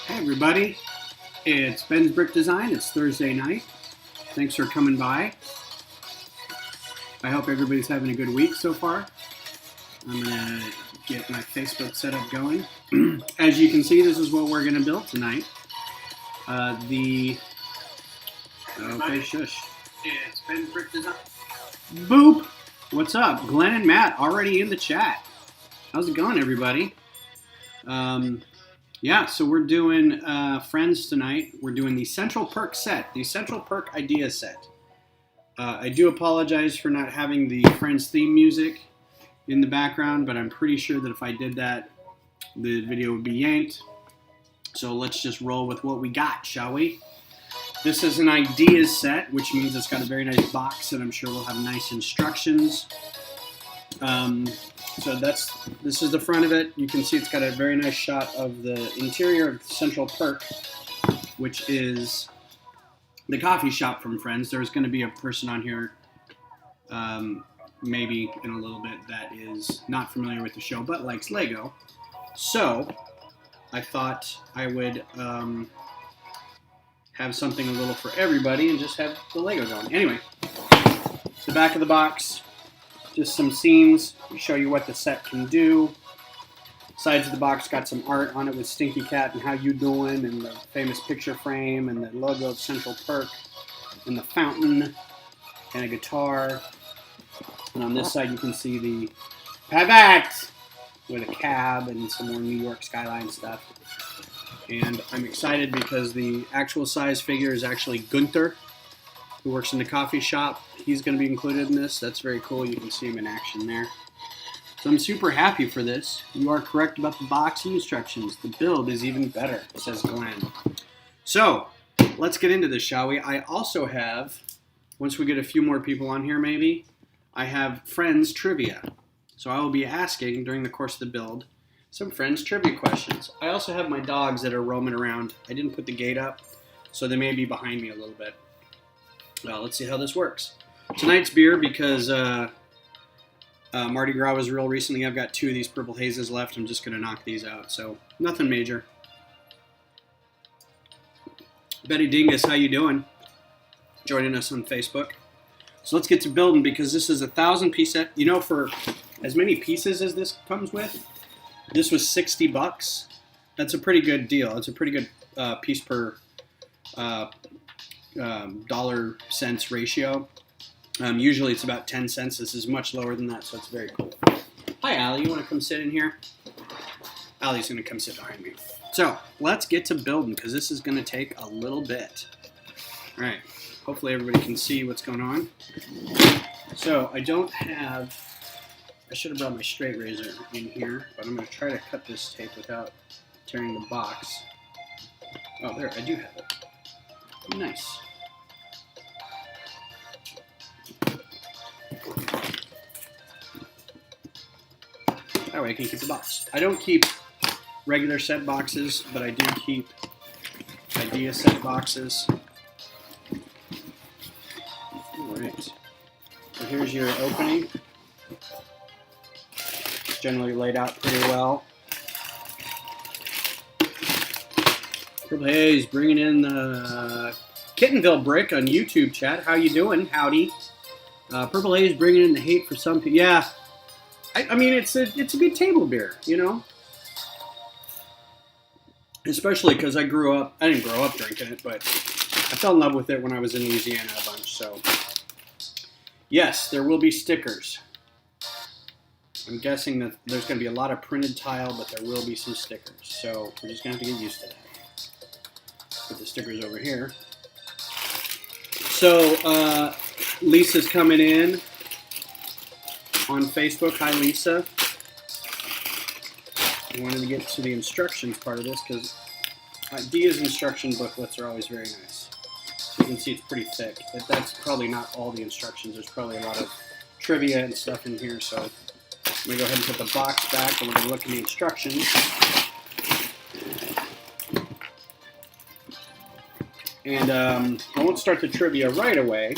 Hey everybody, it's Ben's Brick Design. It's Thursday night. Thanks for coming by. I hope everybody's having a good week so far. I'm gonna get my Facebook setup going. As you can see, this is what we're gonna build tonight. Okay, shush. It's Ben's Brick Design. Boop! What's up? Glenn and Matt already in the chat. How's it going, everybody? Yeah, so we're doing Friends tonight. We're doing the Central Perk set, the Central Perk idea set. I do apologize for not having the Friends theme music in the background, but I'm pretty sure that if I did that, the video would be yanked. So let's just roll with what we got, shall we? This is an ideas set, which means it's got a very nice box, and I'm sure we'll have nice instructions. So this is the front of it. You can see it's got a very nice shot of the interior of Central Perk, which is the coffee shop from Friends. There's going to be a person on here, maybe in a little bit, that is not familiar with the show but likes Lego. So I thought I would have something a little for everybody and just have the Lego going. Anyway, the back of the box. Just some scenes, show you what the set can do. Sides of the box got some art on it with Stinky Cat and How You Doing, and the famous picture frame, and the logo of Central Perk, and the fountain, and a guitar. And on this side you can see the Pavette with a cab and some more New York skyline stuff. And I'm excited because the actual size figure is actually Gunther, who works in the coffee shop. He's going to be included in this. That's very cool. You can see him in action there. So I'm super happy for this. You are correct about the box and instructions. The build is even better, says Glenn. So let's get into this, shall we? I also have, once we get a few more people on here maybe, I have Friends trivia. So I will be asking during the course of the build some Friends trivia questions. I also have my dogs that are roaming around. I didn't put the gate up, so they may be behind me a little bit. Well, let's see how this works. Tonight's beer, because Mardi Gras was real recently, I've got 2 of these purple hazes left. I'm just going to knock these out, so nothing major. Betty Dingus, how you doing? Joining us on Facebook. So let's get to building, because this is a 1,000-piece set. You know, for as many pieces as this comes with, this was $60. That's a pretty good deal. It's a pretty good piece per dollar cents ratio. Usually it's about 10 cents. This is much lower than that, so it's very cool. Hi, Allie. You want to come sit in here? Allie's going to come sit behind me. So let's get to building, because this is going to take a little bit. All right. Hopefully everybody can see what's going on. So I don't have... I should have brought my straight razor in here, but I'm going to try to cut this tape without tearing the box. Oh, there. I do have it. Nice. That way I can keep the box. I don't keep regular set boxes, but I do keep idea set boxes. Alright. So here's your opening. It's generally laid out pretty well. Purple Haze bringing in the Kittenville Brick on YouTube chat. How you doing? Howdy. Purple Haze bringing in the hate for some people. Yeah, I mean it's a good table beer, you know. Especially because I didn't grow up drinking it, but I fell in love with it when I was in Louisiana a bunch. So yes, there will be stickers. I'm guessing that there's going to be a lot of printed tile, but there will be some stickers. So we're just going to have to get used to that. Put the stickers over here. So Lisa's coming in on Facebook. Hi, Lisa. I wanted to get to the instructions part of this because Idea's instruction booklets are always very nice. So you can see it's pretty thick. But that's probably not all the instructions. There's probably a lot of trivia and stuff in here. So I'm going to go ahead and put the box back, and we're going to look at the instructions. And I won't start the trivia right away.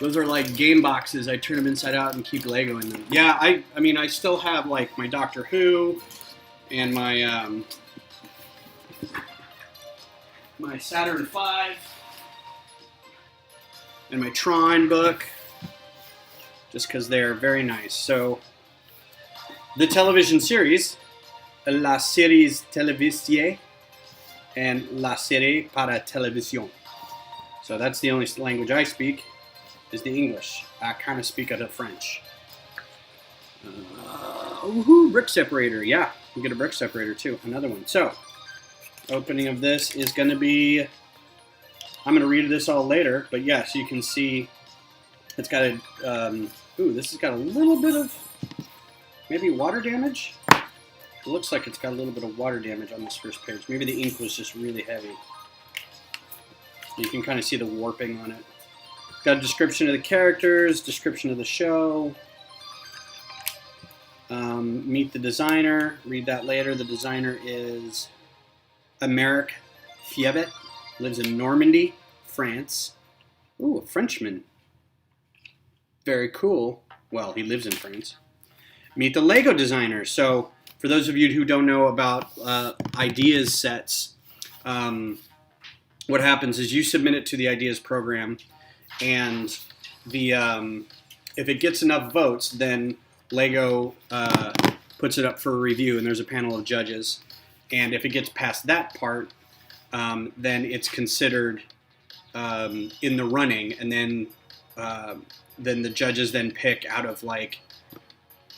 Those are like game boxes. I turn them inside out and keep Lego in them. Yeah, I mean, I still have like my Doctor Who and my my Saturn V, and my Tron book, just because they're very nice. So the television series, La Series Télévisée, and La Série para Télévision. So that's the only language I speak, is the English. I kind of speak a French. Woohoo, brick separator. Yeah, we get a brick separator too. Another one. So, opening of this is going to be, I'm going to read this all later, but yes, you can see it's got a, this has got a little bit of maybe water damage. It looks like it's got a little bit of water damage on this first page. Maybe the ink was just really heavy. You can kind of see the warping on it. It's got a description of the characters, description of the show. Meet the designer. Read that later. The designer is Americ Fievet. Lives in Normandy, France. Ooh, a Frenchman. Very cool. Well, he lives in France. Meet the Lego designer. So, for those of you who don't know about ideas sets, what happens is you submit it to the ideas program, and the if it gets enough votes, then Lego puts it up for a review, and there's a panel of judges. And if it gets past that part, then it's considered in the running, and then the judges then pick out of, like,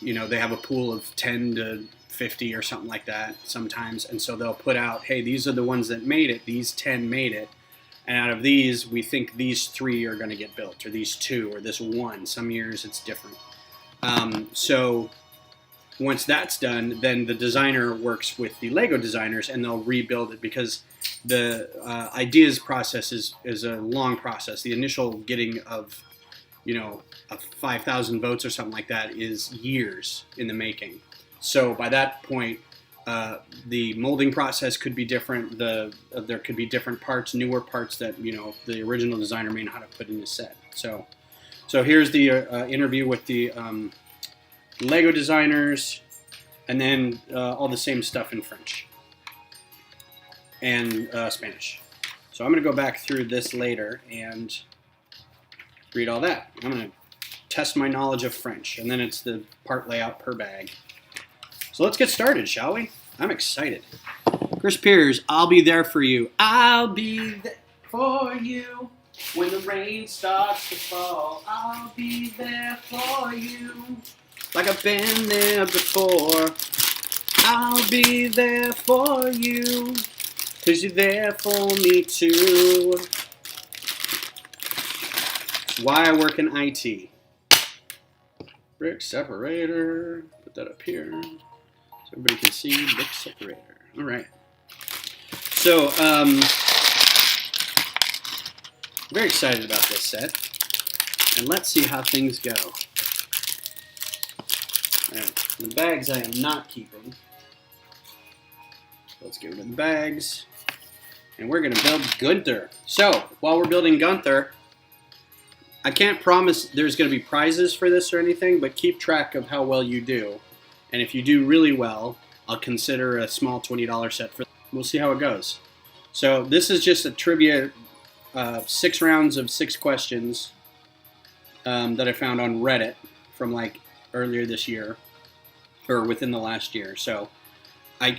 you know, they have a pool of 10 to 50 or something like that sometimes, and so they'll put out, hey, these are the ones that made it, these 10 made it, and out of these, we think these 3 are going to get built, or these 2, or this 1. Some years it's different. So once that's done, then the designer works with the Lego designers, and they'll rebuild it, because the ideas process is a long process. The initial getting of, you know, 5,000 votes or something like that is years in the making. So by that point, the molding process could be different. There could be different parts, newer parts that, you know, the original designer may know how to put in the set. So here's the interview with the Lego designers, and then all the same stuff in French and Spanish. So I'm going to go back through this later and read all that. I'm going to test my knowledge of French, and then it's the part layout per bag. So let's get started, shall we? I'm excited. Chris Piers, I'll be there for you. I'll be there for you when the rain starts to fall. I'll be there for you like I've been there before. I'll be there for you 'cause you're there for me too. That's why I work in IT. Brick separator. Put that up here so everybody can see brick separator. All right. So, very excited about this set. And let's see how things go. All right. The bags I am not keeping. Let's get rid of the bags. And we're going to build Gunther. So, while we're building Gunther, I can't promise there's going to be prizes for this or anything, but keep track of how well you do. And if you do really well, I'll consider a small $20 set for. We'll see how it goes. So this is just a trivia, 6 rounds of 6 questions that I found on Reddit from like earlier this year, or within the last year. So I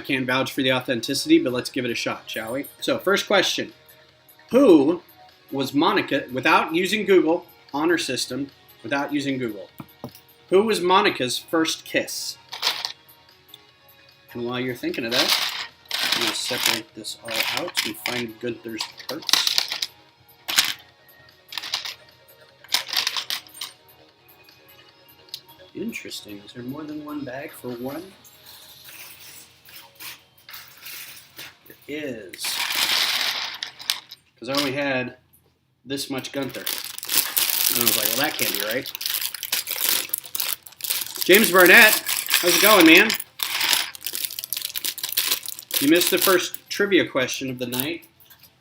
can't vouch for the authenticity, but let's give it a shot, shall we? So first question: who was Monica, without using Google, honor system, without using Google, who was Monica's first kiss? And while you're thinking of that, I'm going to separate this all out and find Gunther's parts. Interesting. Is there more than one bag for one? There is. Because I only had this much Gunther. And I was like, well, that can't be right. James Barnett, how's it going, man? You missed the first trivia question of the night,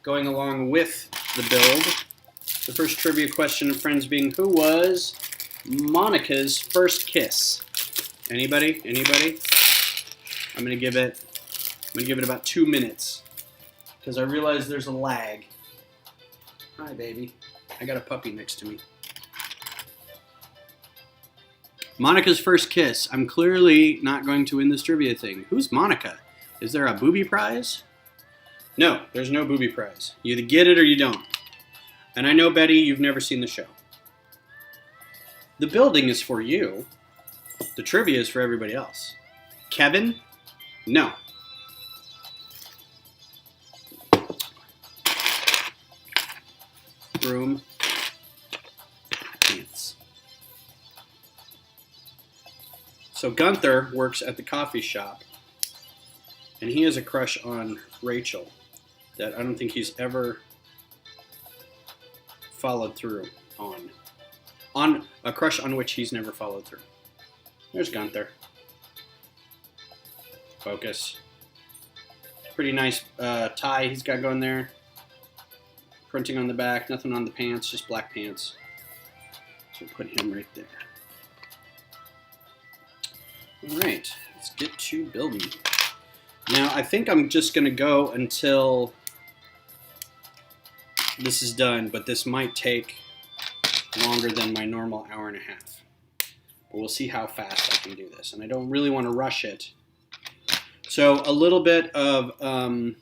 going along with the build. The first trivia question of friends being, who was Monica's first kiss? Anybody? Anybody? I'm gonna give it about 2 minutes because I realize there's a lag. Hi, baby. I got a puppy next to me. Monica's first kiss. I'm clearly not going to win this trivia thing. Who's Monica? Is there a booby prize? No, there's no booby prize. You either get it or you don't. And I know, Betty, you've never seen the show. The building is for you. The trivia is for everybody else. Kevin? No. Room. Pants. So Gunther works at the coffee shop, and he has a crush on Rachel that I don't think he's ever followed through on. On a crush on which he's never followed through. There's Gunther. Focus. Pretty nice tie he's got going there. Printing on the back, nothing on the pants, just black pants. So we'll put him right there. Alright, let's get to building. Now I think I'm just going to go until this is done, but this might take longer than my normal hour and a half. But we'll see how fast I can do this. And I don't really want to rush it. So a little bit of kind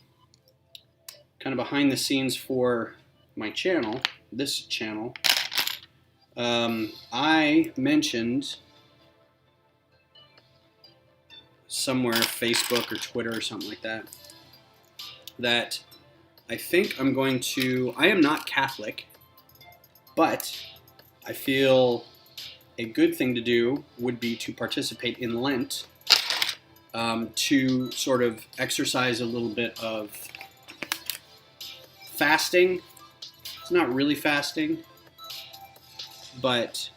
of behind the scenes for my channel, this channel. I mentioned somewhere, Facebook or Twitter or something like that, that I think I'm going to, I am not Catholic, but I feel a good thing to do would be to participate in Lent, to sort of exercise a little bit of fasting. It's not really fasting, but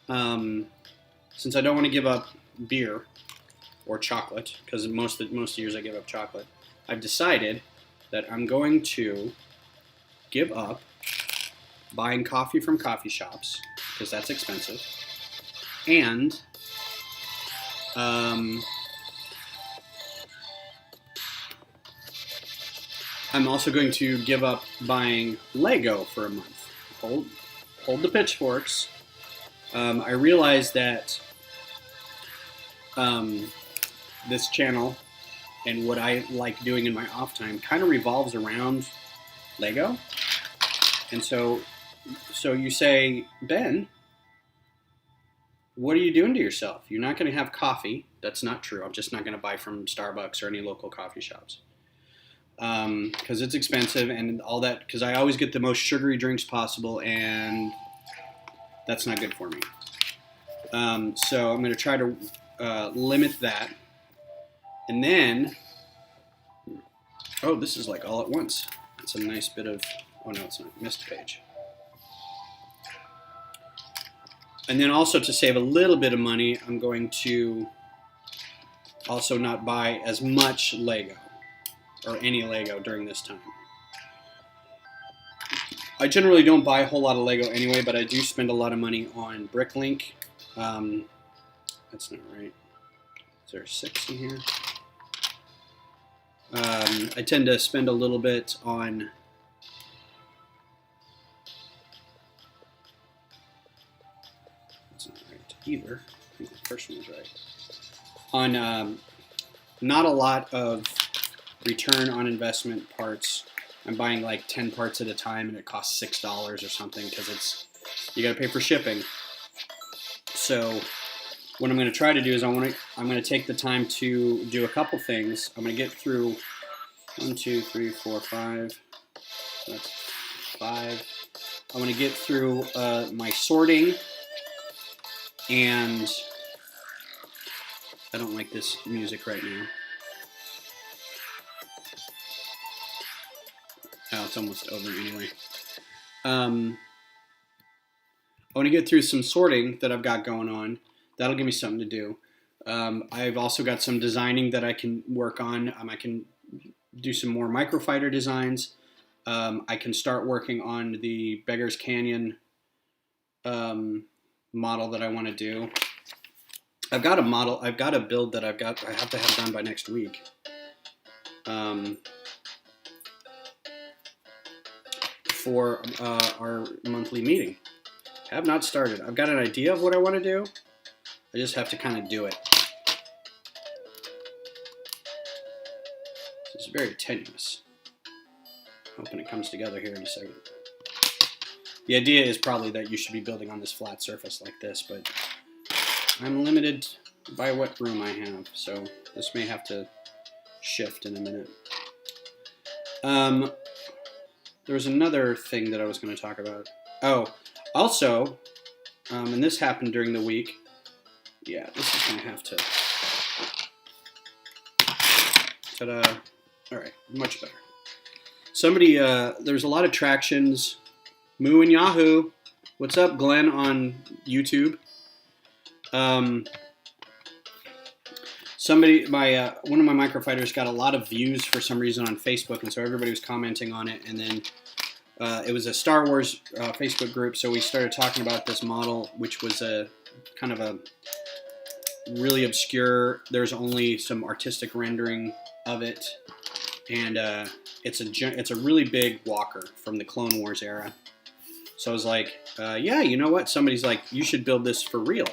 since I don't want to give up beer or chocolate, because most years I give up chocolate, I've decided that I'm going to give up buying coffee from coffee shops, because that's expensive, and I'm also going to give up buying Lego for a month. Hold the pitchforks. I realized that this channel and what I like doing in my off time kind of revolves around Lego. And so you say, Ben, what are you doing to yourself? You're not going to have coffee. That's not true. I'm just not going to buy from Starbucks or any local coffee shops. Because it's expensive and all that, because I always get the most sugary drinks possible, and that's not good for me. So I'm going to try to limit that. And then, oh, this is like all at once. It's a nice bit of, oh no, it's not, missed page. And then also to save a little bit of money, I'm going to also not buy as much Lego, or any Lego during this time. I generally don't buy a whole lot of Lego anyway, but I do spend a lot of money on Bricklink. That's not right. Is there a 6 in here? I tend to spend a little bit on that's not right either. I think the first one was right. On not a lot of return on investment parts. I'm buying like 10 parts at a time, and it costs $6 or something, because you got to pay for shipping. So what I'm going to try to do is I'm going to take the time to do a couple things. I'm going to get through 1, 2, 3, 4, 5. That's 5. I'm going to get through my sorting, and I don't like this music right now. Oh, it's almost over anyway. I want to get through some sorting that I've got going on. That'll give me something to do. I've also got some designing that I can work on. I can do some more microfighter designs. I can start working on the Beggar's Canyon model that I want to do. I've got a model. I've got a build that I have to have done by next week. For our monthly meeting. Have not started. I've got an idea of what I want to do. I just have to kind of do it. It's very tenuous. Hoping it comes together here in a second. The idea is probably that you should be building on this flat surface like this, but I'm limited by what room I have, so this may have to shift in a minute. There was another thing that I was going to talk about. Oh, also, and this happened during the week. Yeah, this is going to have to... Ta-da. All right, much better. Somebody, there's a lot of tractions. Moo and Yahoo. What's up, Glenn, on YouTube? Somebody, one of my microfighters got a lot of views for some reason on Facebook, and so everybody was commenting on it. And then it was a Star Wars Facebook group, so we started talking about this model, which was a kind of a really obscure. There's only some artistic rendering of it, and it's a really big walker from the Clone Wars era. So I was like, yeah, you know what? Somebody's like, you should build this for real.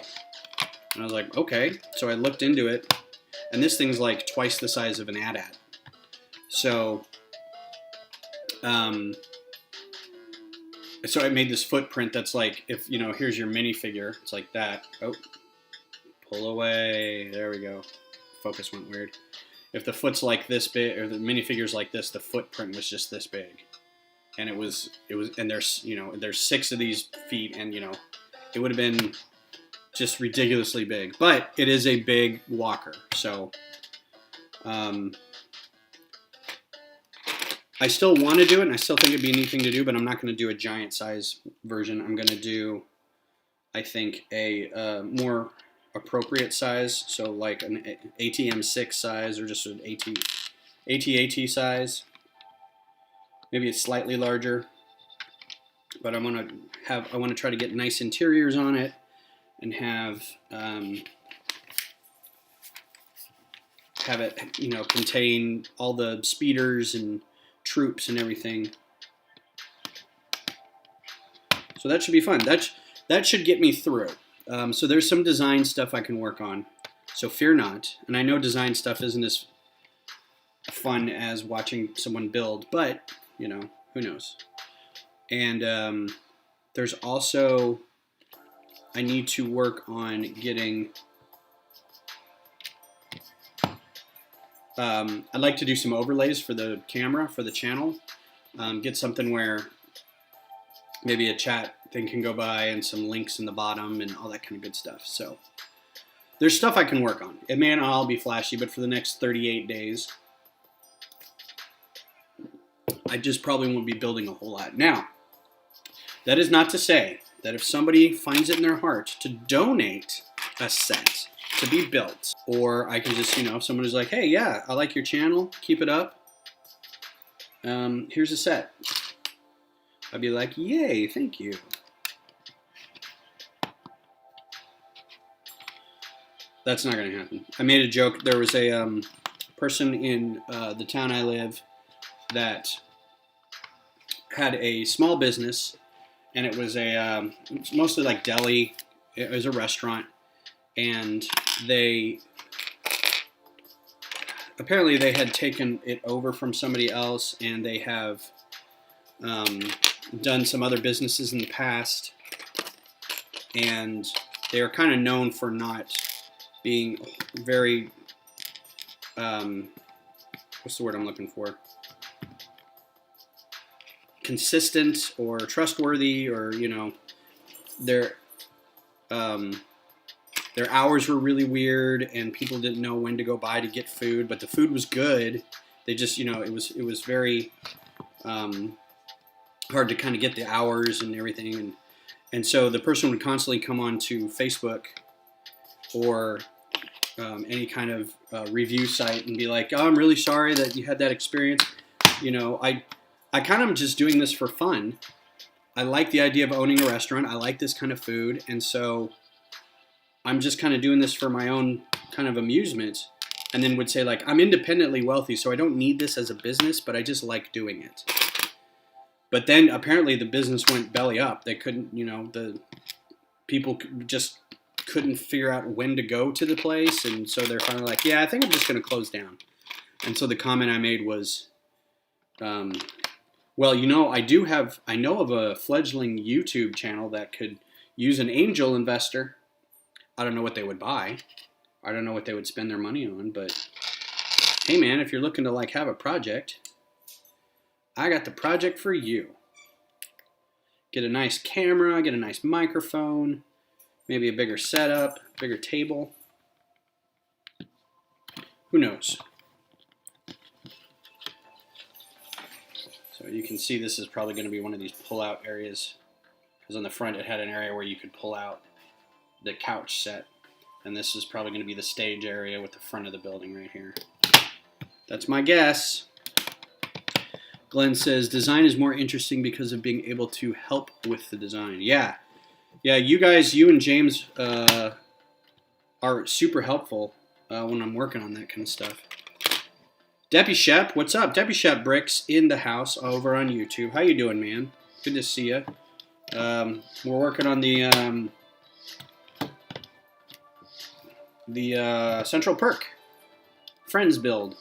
And I was like, okay. So I looked into it, and this thing's like twice the size of an AT-AT. So, so I made this footprint that's like, if, you know, here's your minifigure. It's like that. Oh, pull away. There we go. Focus went weird. If the foot's like this big, or the minifigure's like this, the footprint was just this big. And it was, and there's, you know, there's 6 of these feet, and, you know, it would have been just ridiculously big. But it is a big walker, so I still want to do it, and I still think it'd be a neat thing to do, but I'm not going to do a giant size version. I'm going to do, I think, a more appropriate size, so like an ATM6 size, or just an AT size. Maybe it's slightly larger, but I want to try to get nice interiors on it, and have it, you know, contain all the speeders and troops and everything. So that should be fun. That should get me through. So there's some design stuff I can work on. So fear not. And I know design stuff isn't as fun as watching someone build, but, you know, who knows. And there's also, I need to work on getting, I'd like to do some overlays for the camera, for the channel. Get something where maybe a chat thing can go by and some links in the bottom and all that kind of good stuff. So there's stuff I can work on. It may not all be flashy, but for the next 38 days, I just probably won't be building a whole lot. Now, that is not to say that if somebody finds it in their heart to donate a set to be built, or I can just, you know, if someone is like, hey, yeah, I like your channel, keep it up, here's a set. I'd be like, yay, thank you. That's not going to happen. I made a joke. There was a person in the town I live that had a small business, and it was it's mostly like deli. It was a restaurant, and apparently they had taken it over from somebody else, and they have done some other businesses in the past, and they are kind of known for not being very, what's the word I'm looking for? Consistent or trustworthy, or, you know, their hours were really weird, and people didn't know when to go by to get food, but the food was good. They just, you know, it was very hard to kind of get the hours and everything, and so the person would constantly come on to Facebook or any kind of review site and be like, oh, I'm really sorry that you had that experience. You know, I kind of am just doing this for fun. I like the idea of owning a restaurant. I like this kind of food, and so I'm just kind of doing this for my own kind of amusement, and then would say like, I'm independently wealthy, so I don't need this as a business, but I just like doing it. But then apparently the business went belly up. They couldn't, the people just couldn't figure out when to go to the place, and so they're finally like, yeah, I think I'm just going to close down. And so the comment I made was, well, I know of a fledgling YouTube channel that could use an angel investor. I don't know what they would buy. I don't know what they would spend their money on, but hey man, if you're looking to like have a project, I got the project for you. Get a nice camera, get a nice microphone, maybe a bigger setup, bigger table. Who knows? So you can see this is probably going to be one of these pull-out areas, because on the front it had an area where you could pull out the couch set, and this is probably going to be the stage area with the front of the building right here. That's my guess. Glenn says, design is more interesting because of being able to help with the design. Yeah, you and James are super helpful when I'm working on that kind of stuff. Deppy Shep, what's up? Deppy Shep Bricks in the house over on YouTube. How you doing, man? Good to see you. We're working on the Central Perk Friends build.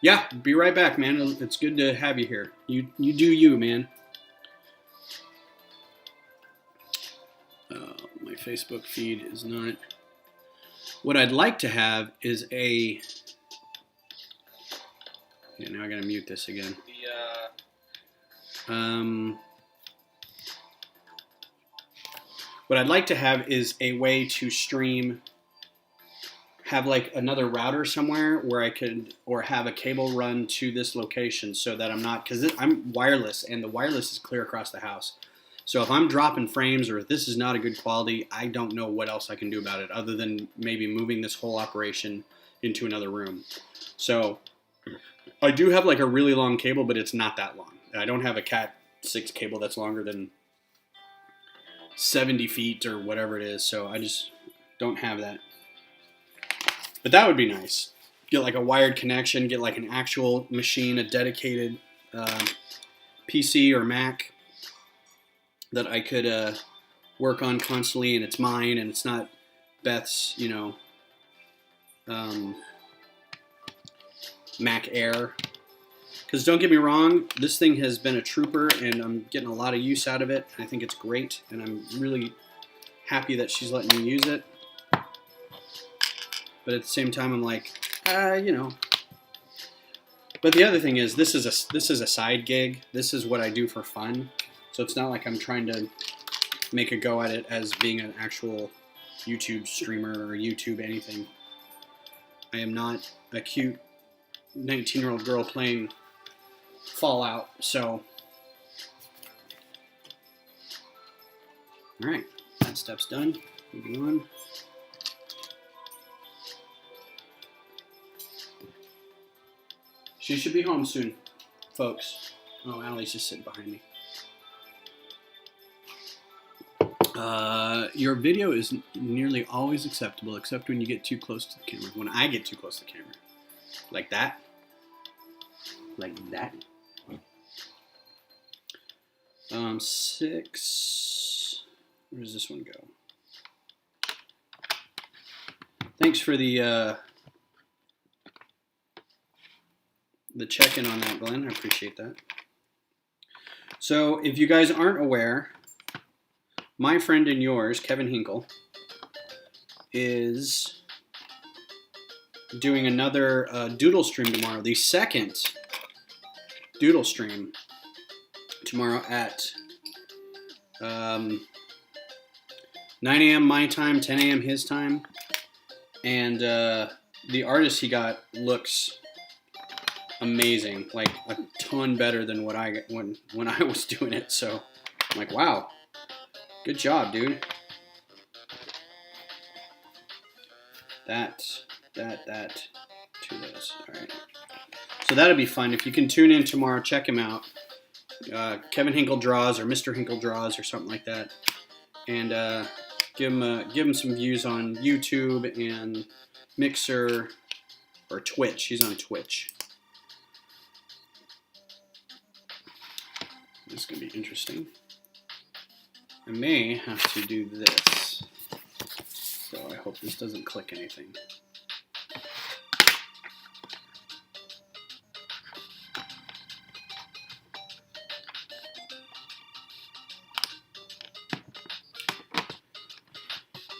Yeah, be right back, man. It's good to have you here. You do you, man. My Facebook feed is not. What I'd like to have is a. Yeah, now I gotta mute this again. What I'd like to have is a way to stream. Have like another router somewhere where I could, or have a cable run to this location so that I'm not, because I'm wireless and the wireless is clear across the house. So if I'm dropping frames or if this is not a good quality, I don't know what else I can do about it other than maybe moving this whole operation into another room. So I do have like a really long cable, but it's not that long. I don't have a Cat 6 cable that's longer than 70 feet or whatever it is. So I just don't have that. But that would be nice. Get like a wired connection, get like an actual machine, a dedicated PC or Mac that I could work on constantly, and it's mine, and it's not Beth's, Mac Air. Because don't get me wrong, this thing has been a trooper, and I'm getting a lot of use out of it. I think it's great, and I'm really happy that she's letting me use it. But at the same time, I'm like, But the other thing is, this is a side gig. This is what I do for fun. So it's not like I'm trying to make a go at it as being an actual YouTube streamer or YouTube anything. I am not a cute 19-year-old girl playing Fallout. So, all right, that step's done. Moving on. She should be home soon, folks. Oh, Allie's just sitting behind me. Your video is nearly always acceptable, except when you get too close to the camera. When I get too close to the camera. Like that. Like that. 6. Where does this one go? Thanks for the check-in on that, Glenn. I appreciate that. So, if you guys aren't aware, my friend and yours, Kevin Hinkle, is doing another doodle stream tomorrow. The second doodle stream tomorrow at 9 a.m. my time, 10 a.m. his time. And the artist he got looks amazing, like a ton better than what I when I was doing it. So I'm like, wow, good job, dude. That, two of those. All right. So that'll be fun. If you can tune in tomorrow, check him out. Kevin Hinkle Draws or Mr. Hinkle Draws or something like that, and give him some views on YouTube and Mixer or Twitch. He's on Twitch. This is gonna be interesting. I may have to do this, so I hope this doesn't click anything.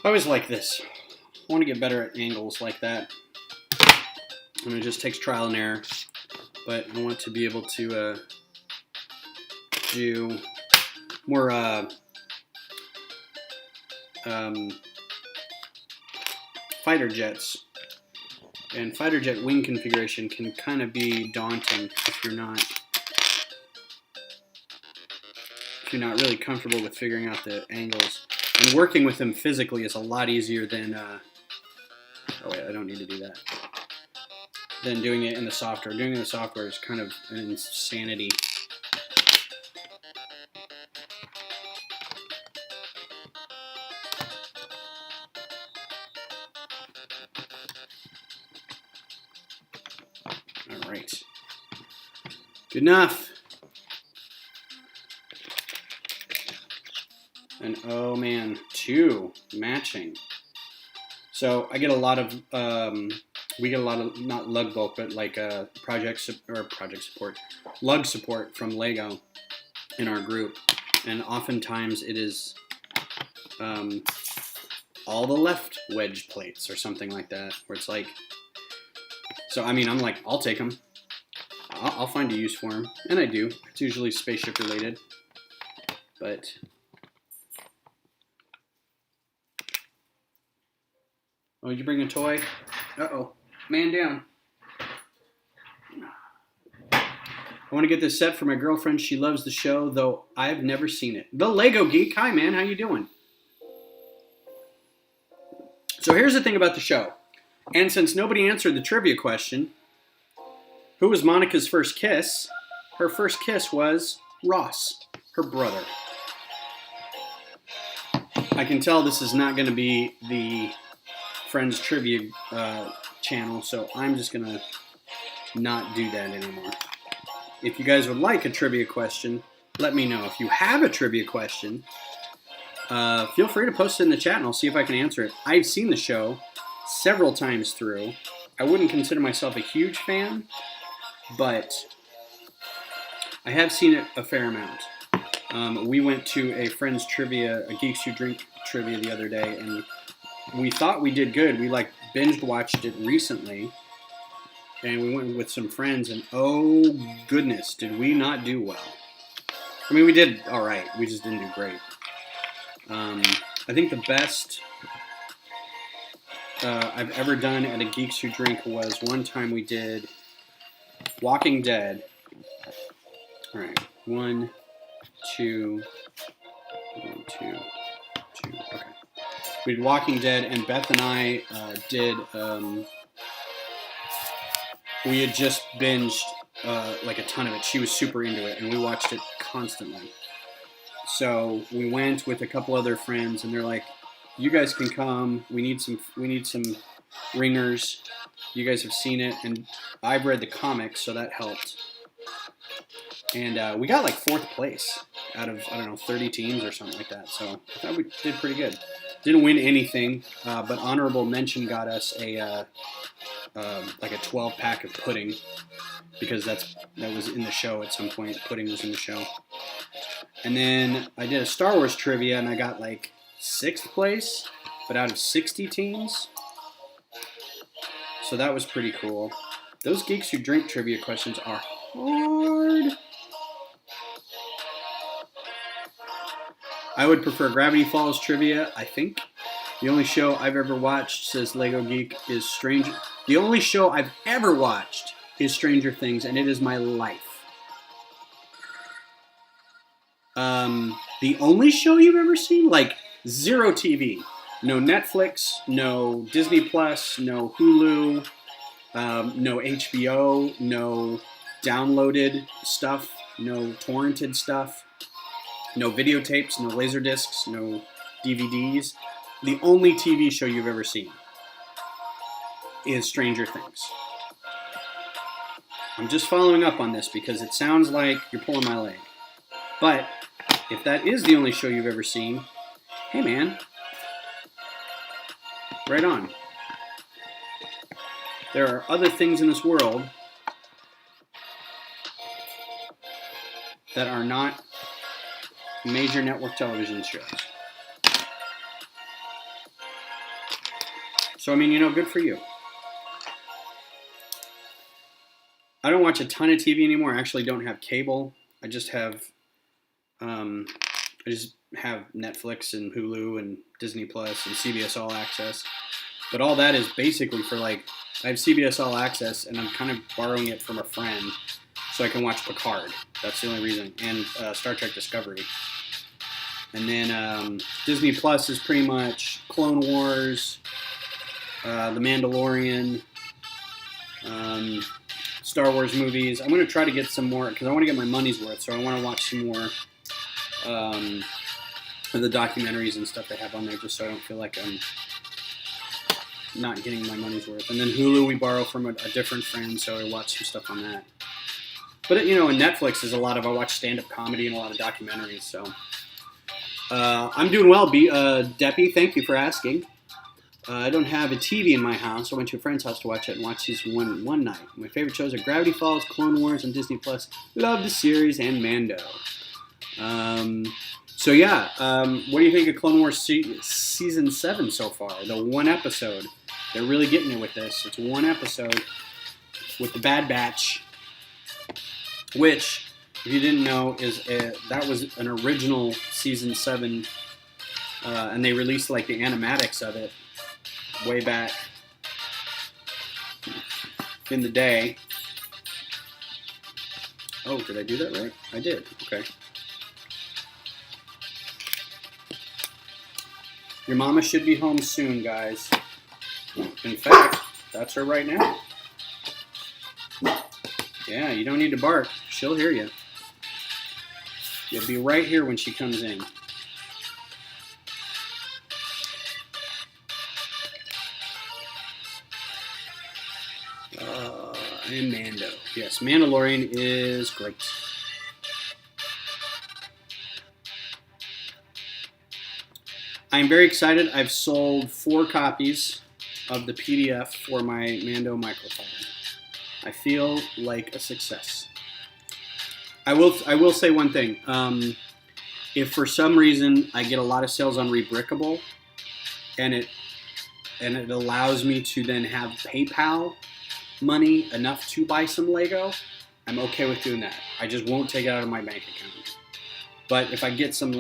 I always like this. I want to get better at angles like that. And it just takes trial and error. But I want to be able to do more fighter jets. And fighter jet wing configuration can kind of be daunting if you're not really comfortable with figuring out the angles. And working with them physically is a lot easier than, oh wait, I don't need to do that, than doing it in the software. Doing it in the software is kind of an insanity. All right. Good enough. And oh man, 2 matching. So I get a lot of, we get a lot of, not lug bulk, but like lug support from Lego in our group. And oftentimes it is all the left wedge plates or something like that, where it's like, so I mean, I'm like, I'll take them. I'll find a use for them. And I do. It's usually spaceship related. But oh, did you bring a toy? Uh-oh. Man down. I want to get this set for my girlfriend. She loves the show, though I've never seen it. The Lego Geek. Hi, man. How you doing? So here's the thing about the show. And since nobody answered the trivia question, who was Monica's first kiss? Her first kiss was Ross, her brother. I can tell this is not going to be the Friends Trivia channel, so I'm just going to not do that anymore. If you guys would like a trivia question, let me know. If you have a trivia question, feel free to post it in the chat and I'll see if I can answer it. I've seen the show several times through. I wouldn't consider myself a huge fan, but I have seen it a fair amount. We went to a Friends Trivia, a Geeks Who Drink trivia the other day, and we thought we did good. We like binge watched it recently, and we went with some friends, and oh goodness, did we not do well. I mean, we did all right. We just didn't do great. I think the best I've ever done at a Geeks Who Drink was one time we did Walking Dead. All right, 1, 2, 1, 2, 2. Okay. We did Walking Dead, and Beth and I did. We had just binged like a ton of it. She was super into it, and we watched it constantly. So we went with a couple other friends, and they're like, "You guys can come. We need some ringers. You guys have seen it, and I've read the comics, so that helped." And we got like 4th place out of, I don't know, 30 teams or something like that. So I thought we did pretty good. Didn't win anything, but honorable mention got us a like a 12-pack of pudding, because that was in the show at some point. Pudding was in the show. And then I did a Star Wars trivia, and I got like 6th place, but out of 60 teams. So that was pretty cool. Those Geeks Who Drink trivia questions are hard. I would prefer Gravity Falls trivia, I think. The only show I've ever watched, says Lego Geek, is Stranger... The only show I've ever watched is Stranger Things, and it is my life. The only show you've ever seen? Like, zero TV. No Netflix, no Disney Plus, no Hulu, no HBO, no downloaded stuff. no torrented stuff, no videotapes, no laser discs, no DVDs. The only TV show you've ever seen is Stranger Things. I'm just following up on this because it sounds like you're pulling my leg. But if that is the only show you've ever seen, hey man, right on. There are other things in this world that are not major network television shows. So, I mean, good for you. I don't watch a ton of TV anymore. I actually don't have cable. I just have Netflix and Hulu and Disney Plus and CBS All Access. But all that is basically for I have CBS All Access and I'm kind of borrowing it from a friend so I can watch Picard. That's the only reason. And Star Trek Discovery. And then Disney Plus is pretty much Clone Wars, The Mandalorian, Star Wars movies. I'm going to try to get some more because I want to get my money's worth. So I want to watch some more of the documentaries and stuff they have on there just so I don't feel like I'm not getting my money's worth. And then Hulu we borrow from a different friend, so I watch some stuff on that. But, and Netflix is I watch stand-up comedy and a lot of documentaries, so. I'm doing well, Deppy. Thank you for asking. I don't have a TV in my house. I went to a friend's house to watch it and watched these one night. My favorite shows are Gravity Falls, Clone Wars, and Disney Plus. Love the series and Mando. So yeah, what do you think of Clone Wars season 7 so far? The one episode. They're really getting it with this. It's one episode with the Bad Batch, which, if you didn't know, that was an original season 7, and they released the animatics of it way back in the day. Oh, did I do that right? I did. Okay. Your mama should be home soon, guys. In fact, that's her right now. Yeah, you don't need to bark. She'll hear you. You'll be right here when she comes in. And Mando. Yes, Mandalorian is great. I'm very excited. I've sold 4 copies of the PDF for my Mando microphone. I feel like a success. I will say one thing. If for some reason I get a lot of sales on Rebrickable, and it allows me to then have PayPal money enough to buy some Lego, I'm okay with doing that. I just won't take it out of my bank account. But if I get some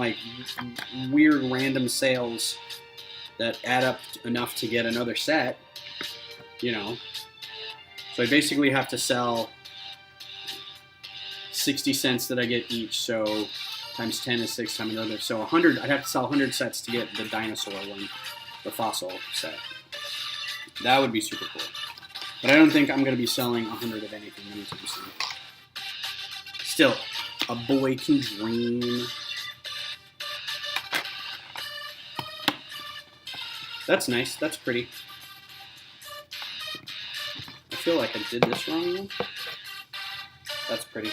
weird random sales that add up enough to get another set, so I basically have to sell 60 cents that I get each, so times 10 is 6 times another. So 100, I'd have to sell 100 sets to get the dinosaur one, the fossil set. That would be super cool. But I don't think I'm going to be selling 100 of anything anytime soon. Still, a boy can dream. That's nice. That's pretty. I feel like I did this wrong though. That's pretty.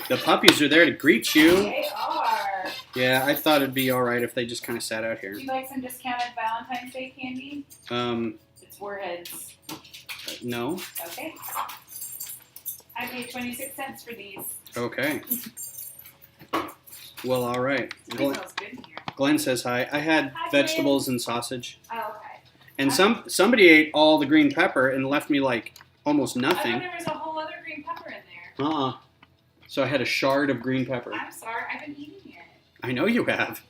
The puppies are there to greet you. They are. Yeah, I thought it'd be alright if they just kind of sat out here. Would you like some discounted Valentine's Day candy? It's Warheads. No. Okay. I paid 26 cents for these. Okay. Well, alright. It smells good in here. Glenn says hi. I had vegetables and sausage. Oh, okay. And somebody ate all the green pepper and left me almost nothing. I thought there was a whole other green pepper in there. So I had a shard of green pepper. I'm sorry, I've been eating it. I know you have.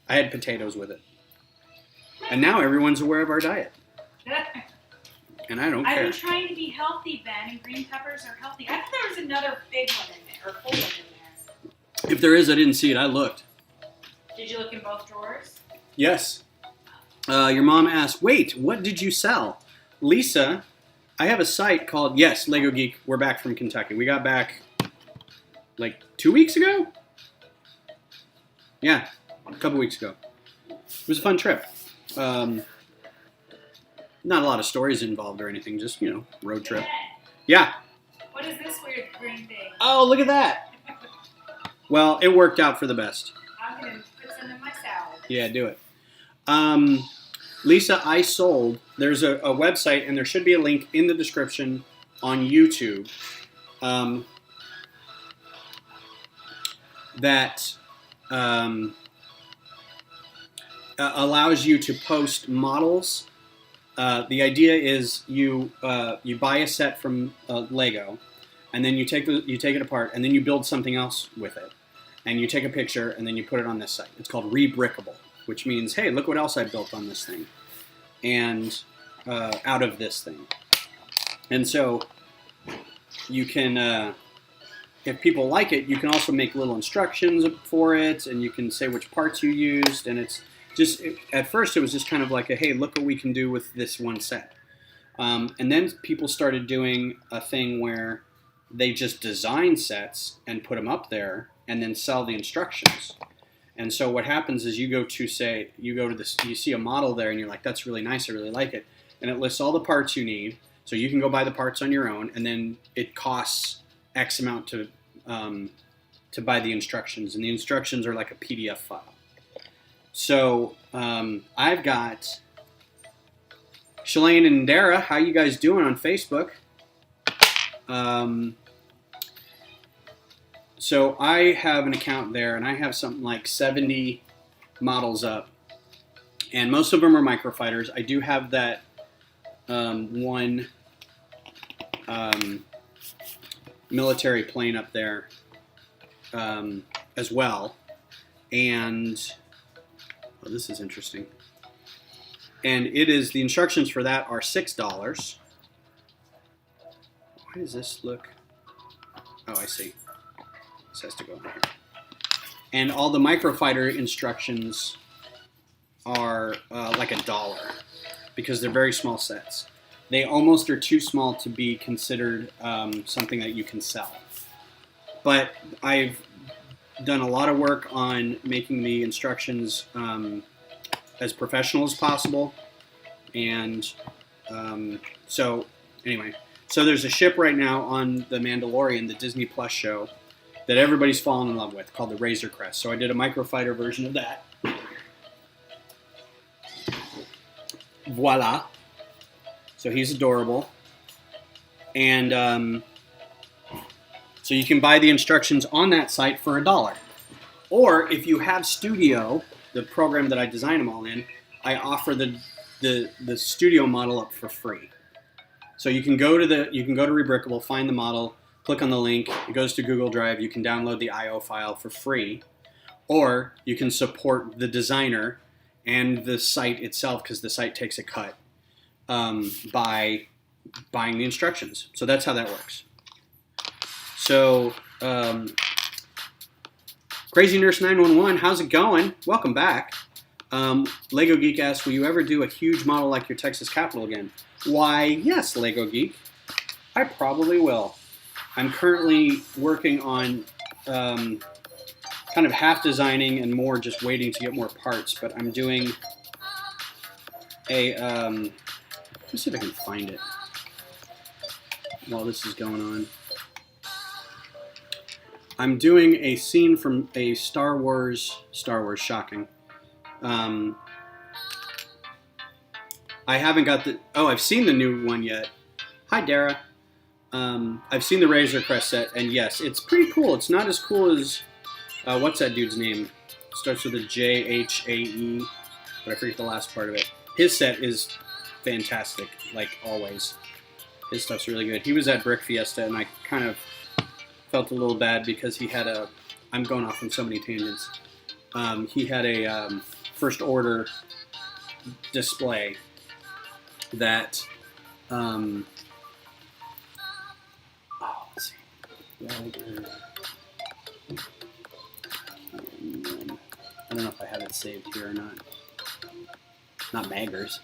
I had potatoes with it. And now everyone's aware of our diet. And I don't care. I've been trying to be healthy, Ben, and green peppers are healthy. I thought there was another big one in there, or full one in there. If there is, I didn't see it. I looked. Did you look in both drawers? Yes. Your mom asked, wait, what did you sell? Lisa I have a site called, yes, Lego Geek. We're back from Kentucky. We got back like 2 weeks ago? Yeah, a couple weeks ago. It was a fun trip. Not a lot of stories involved or anything, just, road trip. Yeah. What is this weird green thing? Oh, look at that. Well, it worked out for the best. I'm going to put some in my salad. Yeah, do it. Lisa, I sold. There's a website, and there should be a link in the description on YouTube that allows you to post models. The idea is you buy a set from Lego, and then you take it apart, and then you build something else with it, and you take a picture, and then you put it on this site. It's called Rebrickable, which means, hey, look what else I built on this thing, and out of this thing. And so you can, if people like it, you can also make little instructions for it, and you can say which parts you used, and it's just, at first it was just kind of like a, hey, look what we can do with this one set. And then people started doing a thing where they just design sets and put them up there and then sell the instructions. And so what happens is you go to this, you see a model there and you're like, that's really nice, I really like it. And it lists all the parts you need. So you can go buy the parts on your own, and then it costs X amount to buy the instructions. And the instructions are like a PDF file. So I've got Shalane and Dara. How you guys doing on Facebook? So I have an account there, and I have something like 70 models up, and most of them are microfighters. I do have that one military plane up there as well, and oh, this is interesting. And it is, the instructions for that are $6. Why does this look? Oh, I see. This has to go in here. And all the microfighter instructions are like $1 because they're very small sets. They almost are too small to be considered something that you can sell. But I've done a lot of work on making the instructions as professional as possible. And so anyway, so there's a ship right now on The Mandalorian, the Disney Plus show, that everybody's fallen in love with, called the Razor Crest. So I did a microfighter version of that. Voila. So he's adorable. And so you can buy the instructions on that site for $1. Or if you have Studio, the program that I design them all in, I offer the Studio model up for free. So you can go to Rebrickable, find the model, click on the link, it goes to Google Drive, you can download the IO file for free, or you can support the designer and the site itself, because the site takes a cut, by buying the instructions. So that's how that works. So, Crazy Nurse 911, how's it going? Welcome back. Lego Geek asks, will you ever do a huge model like your Texas Capitol again? Why, yes, Lego Geek. I probably will. I'm currently working on kind of half designing and more just waiting to get more parts, but I'm doing a, let me see if I can find it while this is going on. I'm doing a scene from a Star Wars, shocking. I haven't got I've seen the new one yet. Hi, Dara. I've seen the Razor Crest set, and yes, it's pretty cool. It's not as cool as, what's that dude's name? It starts with a J-H-A-E, but I forget the last part of it. His set is fantastic, like always. His stuff's really good. He was at Brick Fiesta, and I kind of felt a little bad because he had I'm going off on so many tangents. He had a first order display that, let's see. I don't know if I have it saved here or not. Not Maggers.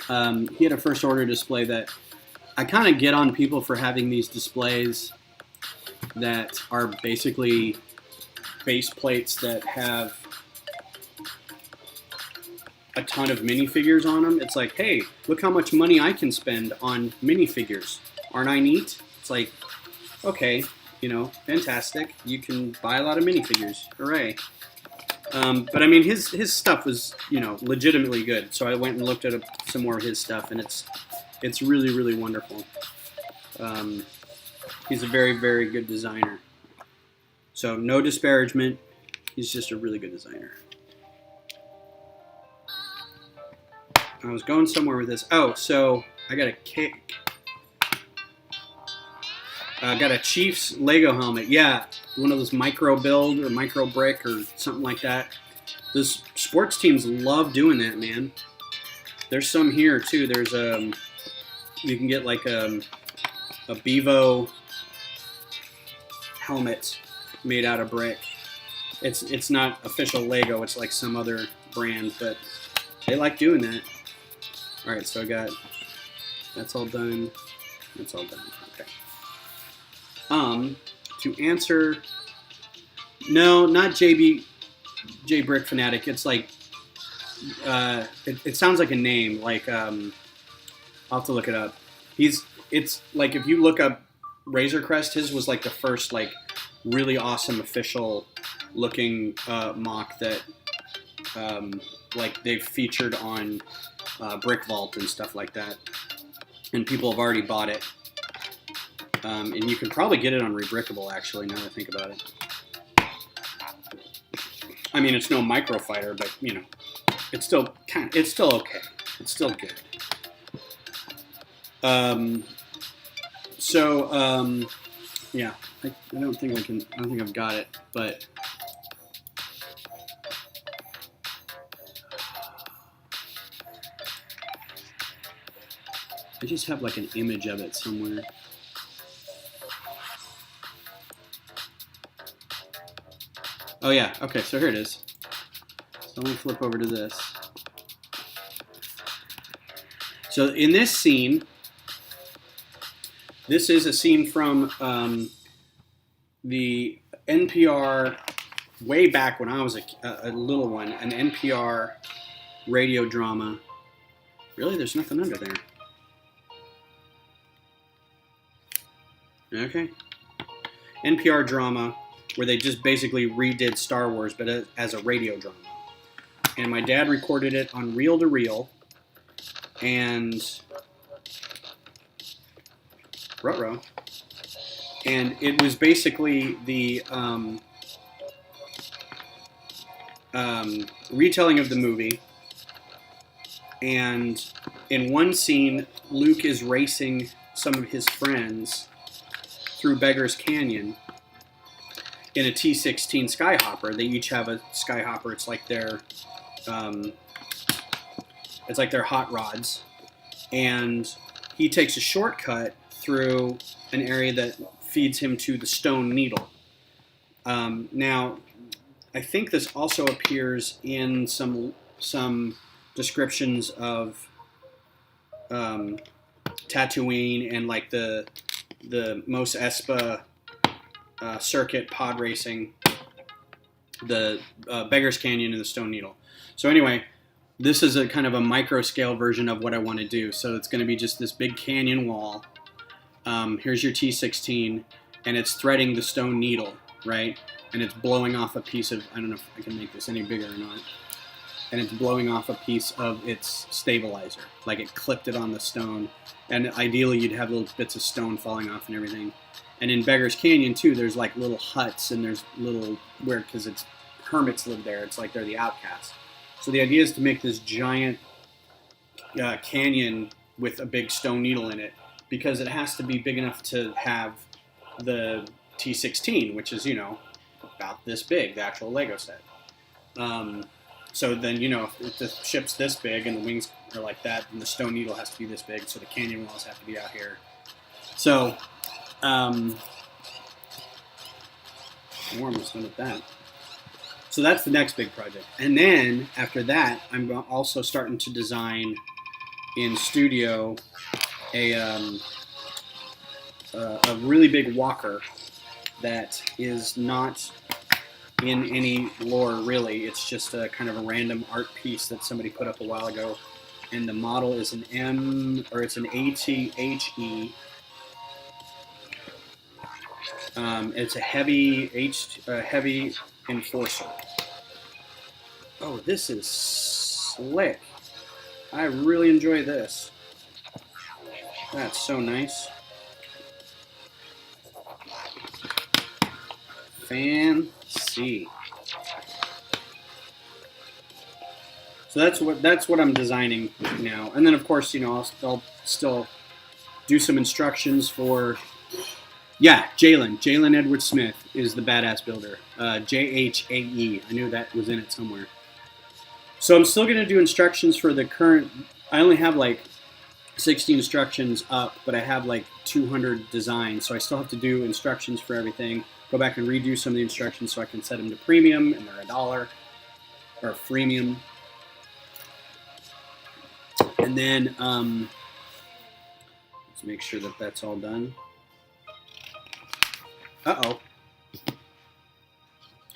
He had a first order display that I kind of get on people for having these displays that are basically base plates that have a ton of minifigures on them. It's like, hey, look how much money I can spend on minifigures. Aren't I neat? It's like, okay, you know, fantastic. You can buy a lot of minifigures. Hooray. But I mean, his stuff was, you know, legitimately good. So I went and looked at some more of his stuff, and it's really, really wonderful. He's a very, very good designer. So no disparagement. He's just a really good designer. I was going somewhere with this. Oh, so I got a cake. I got a Chiefs Lego helmet. Yeah, one of those micro build or micro brick or something like that. Those sports teams love doing that, man. There's some here too. There's you can get like a Bevo helmet made out of brick. It's not official Lego. It's like some other brand, but they like doing that. All right, so I got that's all done. That's all done. Okay. To answer, no, not J Brick Fanatic. It's like, it sounds like a name. Like, I'll have to look it up. It's like if you look up Razor Crest, his was like the first like really awesome official looking mock that like they've featured on Brick Vault and stuff like that, and people have already bought it. And you can probably get it on Rebrickable, actually, now that I think about it. I mean, it's no microfighter, but, you know, it's still okay. It's still good. Yeah, I don't think I've got it, but I just have like an image of it somewhere. Oh yeah, okay, so here it is. So let me flip over to this. So in this scene, this is a scene from the NPR, way back when I was a little one, an NPR radio drama. Really, there's nothing under there. Okay. NPR drama, where they just basically redid Star Wars, but as a radio drama. And my dad recorded it on reel-to-reel, and ruh-roh. And it was basically the retelling of the movie. And in one scene, Luke is racing some of his friends through Beggar's Canyon in a T-16 Skyhopper. They each have a Skyhopper. It's like their hot rods, and he takes a shortcut through an area that feeds him to the Stone Needle. Now, I think this also appears in some descriptions of Tatooine and like the Mos Espa circuit pod racing, the Beggar's Canyon and the Stone Needle. So anyway, this is a kind of a micro scale version of what I want to do. So it's going to be just this big canyon wall. Here's your T-16, and it's threading the Stone Needle, right? And it's blowing off a piece of, I don't know if I can make this any bigger or not. And it's blowing off a piece of its stabilizer. Like it clipped it on the stone. And ideally you'd have little bits of stone falling off and everything. And in Beggar's Canyon too, there's like little huts and there's little, because it's hermits live there. It's like they're the outcasts. So the idea is to make this giant canyon with a big Stone Needle in it, because it has to be big enough to have the T-16, which is, you know, about this big, the actual Lego set. So then, you know, if the ship's this big and the wings are like that, then the Stone Needle has to be this big, so the canyon walls have to be out here. So, we're almost done with that. So that's the next big project. And then, after that, I'm also starting to design in studio a a really big walker that is not in any lore really. It's just a kind of a random art piece that somebody put up a while ago, and the model is an it's an ATHE. It's a heavy enforcer. Oh, this is slick. I really enjoy this. That's so nice. Fancy. So that's what I'm designing now. And then of course, you know, I'll still do some instructions for. Yeah, Jalen Edward Smith is the badass builder. JHAE. I knew that was in it somewhere. So I'm still going to do instructions for the current. I only have like 60 instructions up, but I have like 200 designs. So I still have to do instructions for everything. Go back and redo some of the instructions so I can set them to premium, and they're $1 or freemium. And then let's make sure that that's all done. Uh-oh.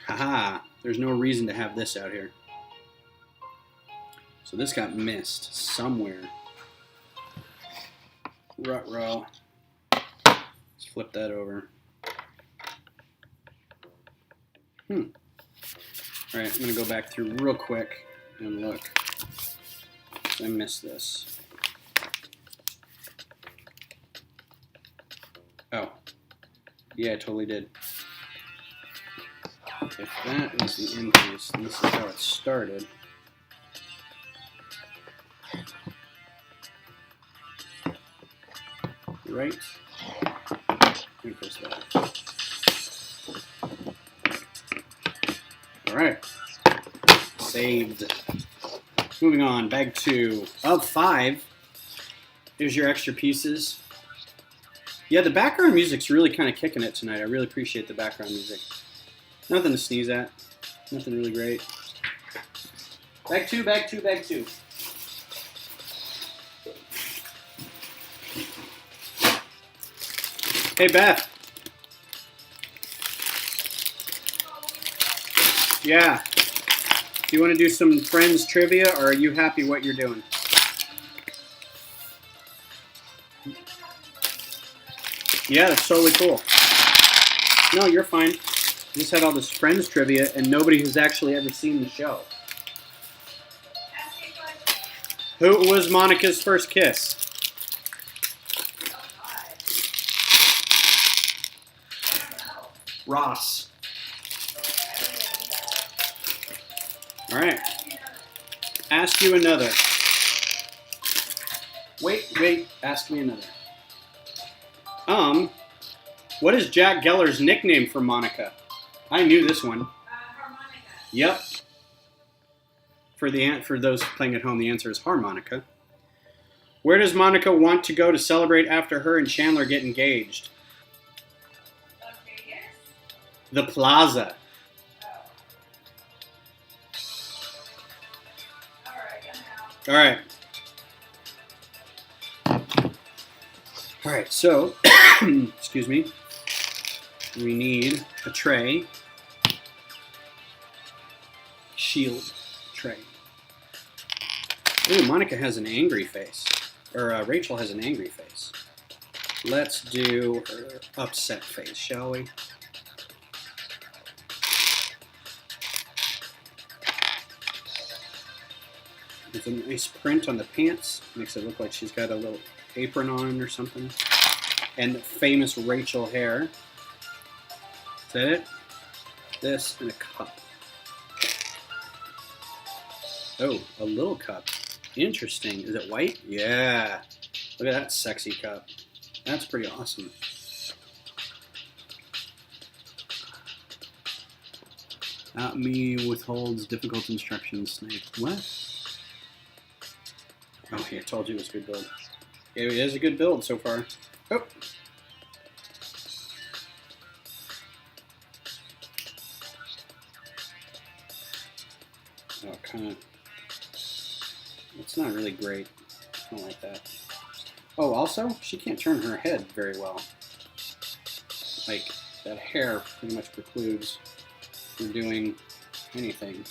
Haha. There's no reason to have this out here. So this got missed somewhere. Ruh-roh. Let's flip that over. Alright, I'm going to go back through real quick and look. I missed this. Oh. Yeah, I totally did. If that is the end piece, and this is how it started. Right? Let me push that. Alright. Saved. Moving on, bag 2 of 5. Here's your extra pieces. Yeah, the background music's really kind of kicking it tonight. I really appreciate the background music. Nothing to sneeze at. Nothing really great. Bag 2, bag 2, bag 2. Hey, Beth. Yeah. Do you want to do some Friends trivia, or are you happy what you're doing? Yeah, that's totally cool. No, you're fine. I just had all this Friends trivia, and nobody has actually ever seen the show. Who was Monica's first kiss? Ross. All right. Ask you another. Wait. Ask me another. What is Jack Geller's nickname for Monica? I knew this one. Harmonica. Yep. For those playing at home, the answer is harmonica. Where does Monica want to go to celebrate after her and Chandler get engaged? Las Vegas? The Plaza. Oh. All right, I'm out. All right, so, excuse me, we need a tray, shield tray. Ooh, Monica has an angry face, or Rachel has an angry face. Let's do her upset face, shall we? There's a nice print on the pants, makes it look like she's got a little apron on or something. And famous Rachel hair. Is that it? This and a cup. Oh, a little cup. Interesting. Is it white? Yeah. Look at that sexy cup. That's pretty awesome. Not me withholds difficult instructions. What? Okay, I told you it was a good build. It is a good build so far. Oh. Oh, kind of. It's not really great. I don't like that. Oh, also, she can't turn her head very well. like that hair pretty much precludes from doing anything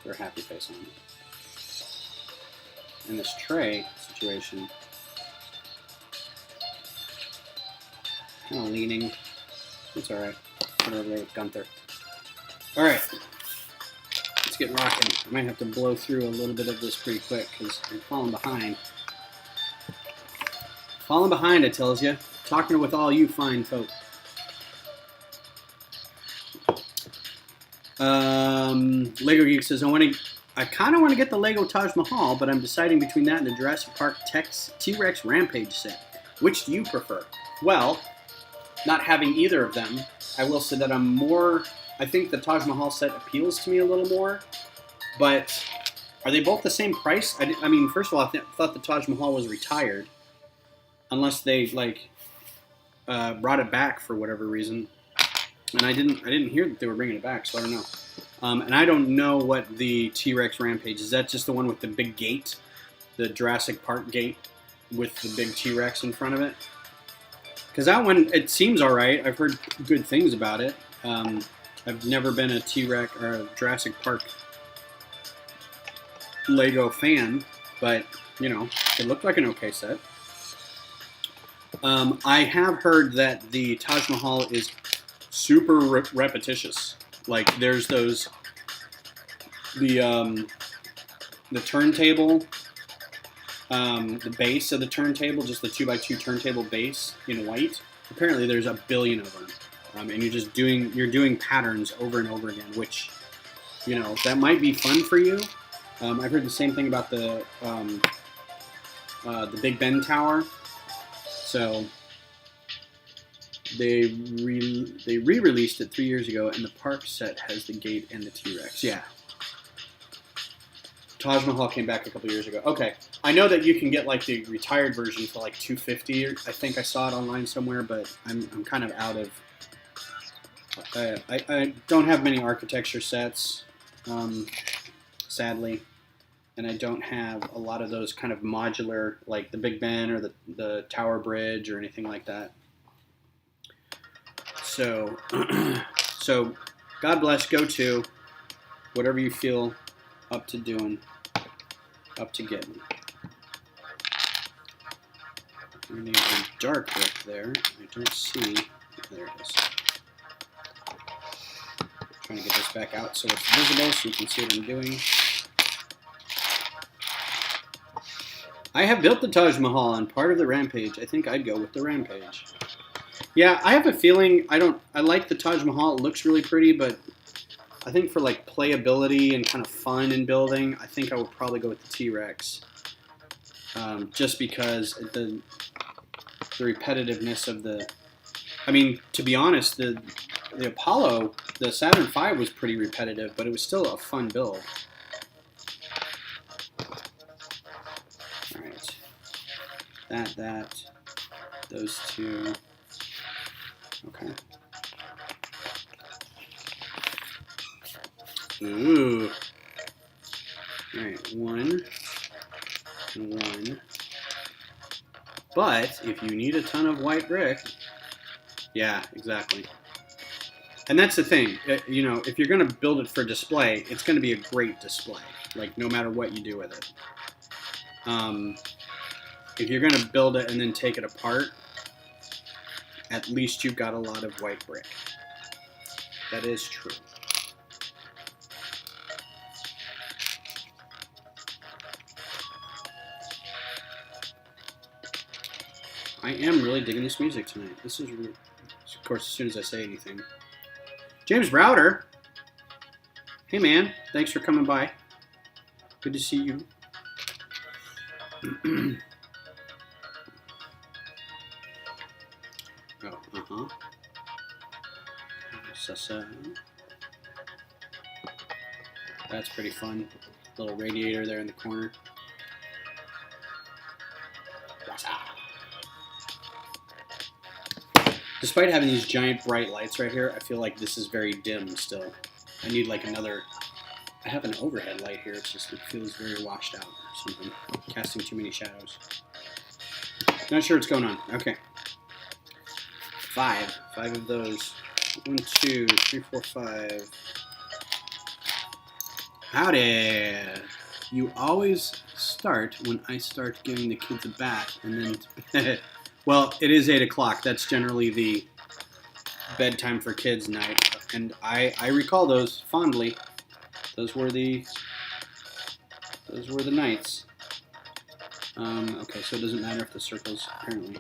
for a happy face on. In this tray situation, kind of leaning. It's all right. Put it over there with Gunther. All right, let's get rocking. I might have to blow through a little bit of this pretty quick because I'm falling behind. Falling behind, it tells you. Talking with all you fine folk. Lego Geek says, I kind of want to get the Lego Taj Mahal, but I'm deciding between that and the Jurassic Park T-Rex Rampage set. Which do you prefer? Well, not having either of them, I will say that I think the Taj Mahal set appeals to me a little more, but are they both the same price? I mean, first of all, I thought the Taj Mahal was retired, unless they, brought it back for whatever reason. And I didn't hear that they were bringing it back, so I don't know. And I don't know what the T-Rex Rampage is. That just the one with the big gate, the Jurassic Park gate with the big T-Rex in front of it? Because that one, it seems all right. I've heard good things about it. I've never been a T-Rex or a Jurassic Park Lego fan, but it looked like an okay set. I have heard that the Taj Mahal is super repetitious. Like there's the turntable, the base of the turntable, just the 2x2 turntable base in white. Apparently there's a billion of them, and you're doing patterns over and over again, which that might be fun for you. I've heard the same thing about the Big Ben Tower. So they re-released it 3 years ago, and the park set has the gate and the T-Rex. Yeah. Taj Mahal came back a couple years ago. Okay, I know that you can get the retired version for $250. I think I saw it online somewhere, but I'm kind of out of. I don't have many architecture sets, sadly, and I don't have a lot of those kind of modular, like the Big Ben or the Tower Bridge or anything like that. So, God bless. Go to whatever you feel up to doing, up to getting. We need a dark brick there. I don't see. There it is. Trying to get this back out so it's visible, so you can see what I'm doing. I have built the Taj Mahal on part of the Rampage. I think I'd go with the Rampage. Yeah, I have a feeling I like the Taj Mahal. It looks really pretty, but I think for playability and kind of fun in building, I think I would probably go with the T-Rex. Just because the repetitiveness of to be honest, the Apollo, the Saturn V was pretty repetitive, but it was still a fun build. All right, those two. Okay. Ooh. All right, 1 and 1. But if you need a ton of white brick, yeah, exactly. And that's the thing, if you're going to build it for display, it's going to be a great display, no matter what you do with it. If you're going to build it and then take it apart, at least you've got a lot of white brick. That is true. I am really digging this music tonight. This is really, of course, as soon as I say anything. James Browder. Hey, man. Thanks for coming by. Good to see you. Oh, that's pretty fun. Little radiator there in the corner. Despite having these giant bright lights right here, I feel like this is very dim still. I need another. I have an overhead light here. It feels very washed out or something. Casting too many shadows. Not sure what's going on. Okay. 5 of those. 1, 2, 3, 4, 5. Howdy! You always start when I start giving the kids a bath, and then, well, it is 8 o'clock. That's generally the bedtime for kids night, and I recall those fondly. Those were the nights. Okay, so it doesn't matter if the circles, apparently.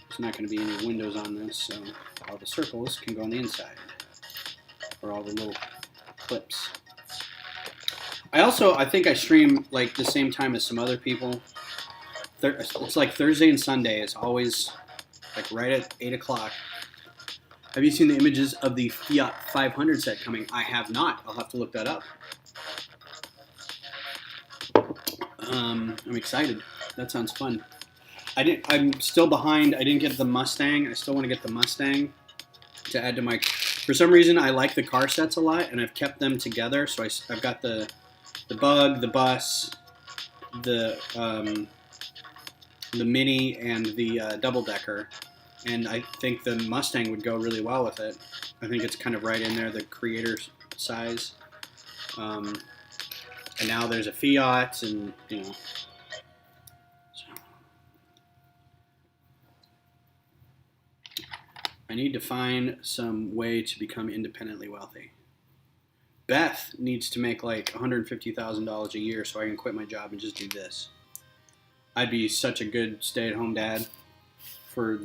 There's not going to be any windows on this, so all the circles can go on the inside, or all the little clips. I think I stream like the same time as some other people. It's like Thursday and Sunday is always like right at 8 o'clock. Have you seen the images of the Fiat 500 set coming? I have not. I'll have to look that up. I'm excited. That sounds fun. I'm still behind. I didn't get the Mustang. I still want to get the Mustang to add to my. For some reason, I like the car sets a lot, and I've kept them together. So I've got the Bug, the Bus, the Mini, and the double decker. And I think the Mustang would go really well with it. I think it's kind of right in there, the creator size. And now there's a Fiat, and you know. I need to find some way to become independently wealthy. Beth needs to make like $150,000 a year so I can quit my job and just do this. I'd be such a good stay-at-home dad for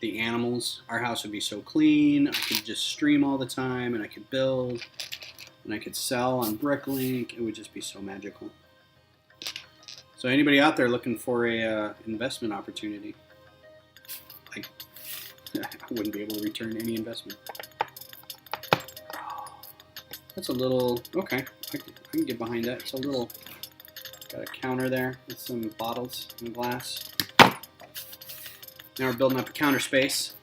the animals. Our house would be so clean. I could just stream all the time, and I could build, and I could sell on Bricklink. It would just be so magical. So anybody out there looking for a investment opportunity? I wouldn't be able to return any investment. That's a little, okay, I can get behind that. It's a little, got a counter there with some bottles and glass. Now we're building up a counter space.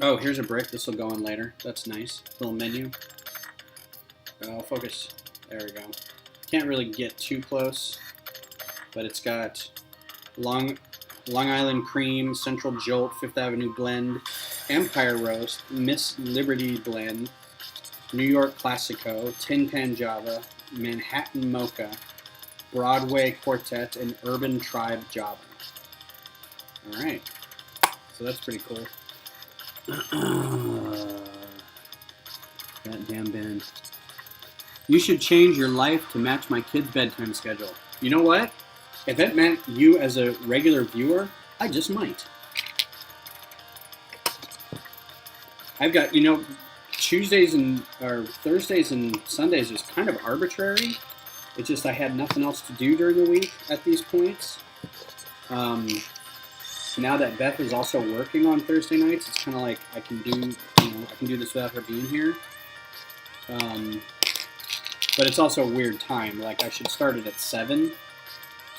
Oh, here's a brick. This will go in later. That's nice. Little menu. Focus. There we go. Can't really get too close, but it's got Long Island Cream, Central Jolt, Fifth Avenue Blend, Empire Roast, Miss Liberty Blend, New York Classico, Tin Pan Java, Manhattan Mocha, Broadway Quartet, and Urban Tribe Java. All right, so that's pretty cool. That damn band. You should change your life to match my kid's bedtime schedule. You know what? If it meant you as a regular viewer, I just might. I've got, Thursdays and Sundays is kind of arbitrary. It's just I had nothing else to do during the week at these points. Now that Beth is also working on Thursday nights, it's kind of like I can do this without her being here. But it's also a weird time. Like I should start it at 7.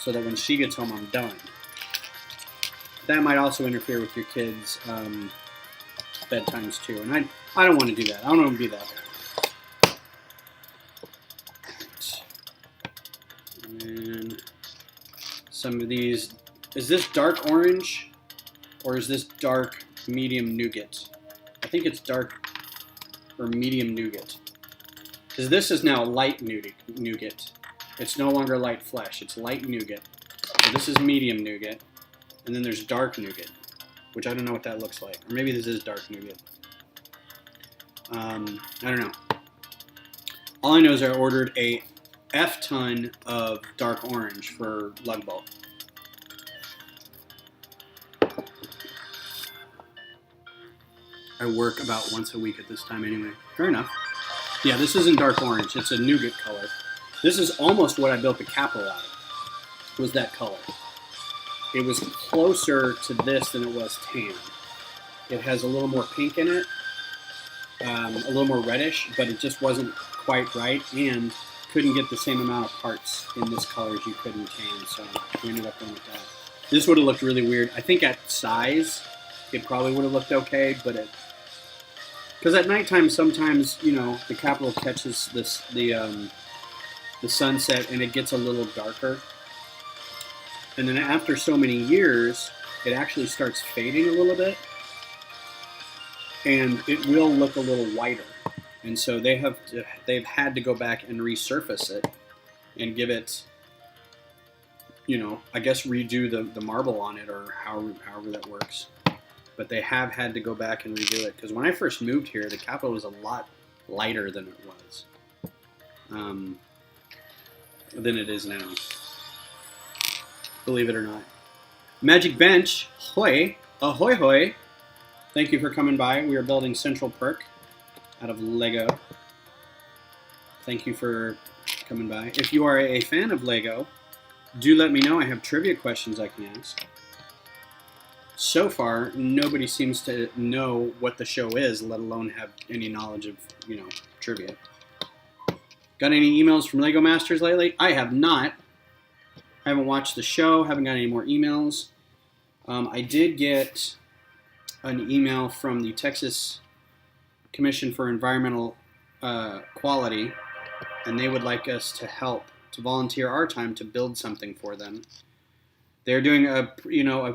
So that when she gets home, I'm done. That might also interfere with your kids' bedtimes too, and I don't want to do that. I don't want to be that. And some of these, is this dark orange, or is this dark medium nougat? I think it's dark or medium nougat, because this is now light nougat. It's no longer light flesh. It's light nougat. So this is medium nougat. And then there's dark nougat, which I don't know what that looks like. Or maybe this is dark nougat. I don't know. All I know is I ordered a F-ton of dark orange for Lug Bulk. I work about once a week at this time anyway. Fair enough. Yeah, this isn't dark orange. It's a nougat color. This is almost what I built the Capitol out of, was that color. It was closer to this than it was tan. It has a little more pink in it, a little more reddish, but it just wasn't quite right, and couldn't get the same amount of parts in this color as you could in tan, so we ended up going with that. This would have looked really weird. I think at size, it probably would have looked okay, but because at nighttime, sometimes, the Capitol catches the sunset and it gets a little darker, and then after so many years it actually starts fading a little bit, and it will look a little whiter. And so they've had to go back and resurface it and give it, I guess redo the marble on it, or however that works. But they have had to go back and redo it, because when I first moved here, the Capitol was a lot lighter than it was, than it is now. Believe it or not. Magic Bench, hoy, ahoy hoy. Thank you for coming by. We are building Central Perk out of Lego. Thank you for coming by. If you are a fan of Lego, do let me know. I have trivia questions I can ask. So far, nobody seems to know what the show is, let alone have any knowledge of, trivia. Got any emails from Lego Masters lately? I have not. I haven't watched the show, haven't got any more emails. I did get an email from the Texas Commission for Environmental Quality, and they would like us to help, to volunteer our time to build something for them. They're doing a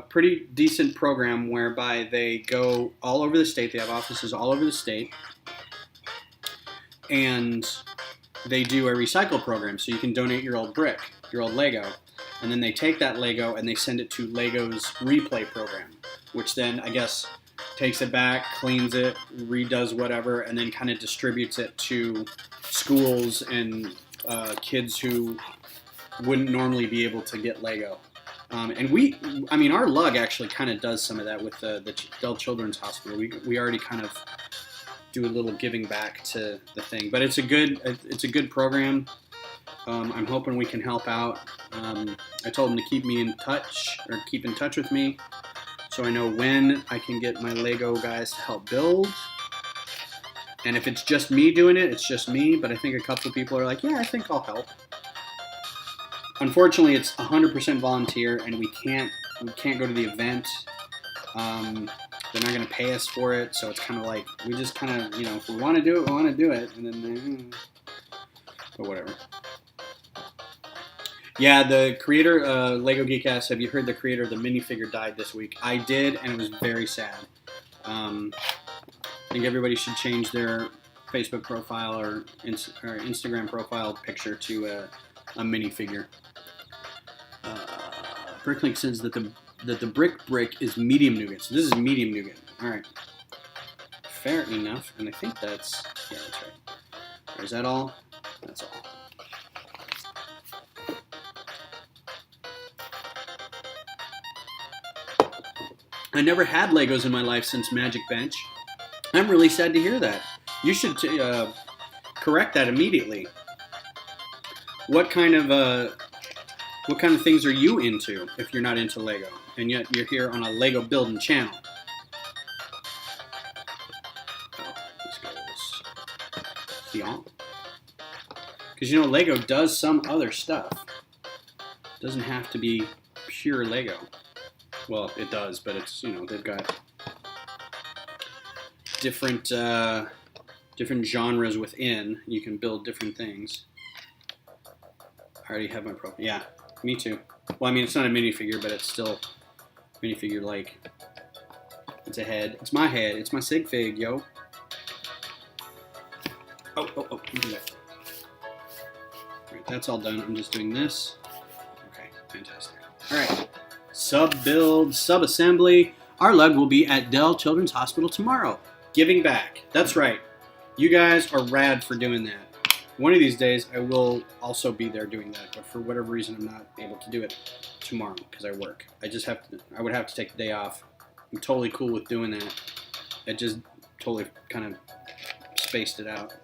pretty decent program whereby they go all over the state. They have offices all over the state, and they do a recycle program. So you can donate your old brick, your old Lego, and then they take that Lego and they send it to Lego's replay program, which then, I guess, takes it back, cleans it, redoes whatever, and then kind of distributes it to schools and kids who wouldn't normally be able to get Lego. And our lug actually kind of does some of that with the Dell Children's Hospital. We already kind of do a little giving back to the thing, but it's a good program. I'm hoping we can help out. I told them to keep in touch with me, so I know when I can get my Lego guys to help build. And if it's just me doing it, it's just me. But I think a couple of people are like, yeah, I think I'll help. Unfortunately, it's 100% volunteer, and we can't go to the event. They're not going to pay us for it, so it's kind of like we just kind of, if we want to do it, we want to do it, and then, but whatever. Yeah, the creator, Lego Geek asked, have you heard the creator of the minifigure died this week? I did, and it was very sad. I think everybody should change their Facebook profile or Instagram profile picture to a minifigure. Bricklink says that the brick is medium nougat. So this is medium nougat. All right. Fair enough. And I think that's right. Is that all? That's all. I never had Legos in my life since Magic Bench. I'm really sad to hear that. You should correct that immediately. What kind of things are you into if you're not into Lego, and yet you're here on a Lego building channel? Oh, this goes beyond. Because Lego does some other stuff. It doesn't have to be pure Lego. Well, it does, but it's they've got different genres within. You can build different things. I already have my profile. Yeah, me too. Well, it's not a minifigure, but it's still minifigure-like. It's a head. It's my head. It's my sig fig, yo. Oh, do that. All right, that's all done. I'm just doing this. Okay, fantastic. All right, sub-build, sub-assembly. Our lug will be at Dell Children's Hospital tomorrow. Giving back. That's right. You guys are rad for doing that. One of these days, I will also be there doing that, but for whatever reason, I'm not able to do it tomorrow because I work. I would have to take the day off. I'm totally cool with doing that. It just totally kind of spaced it out.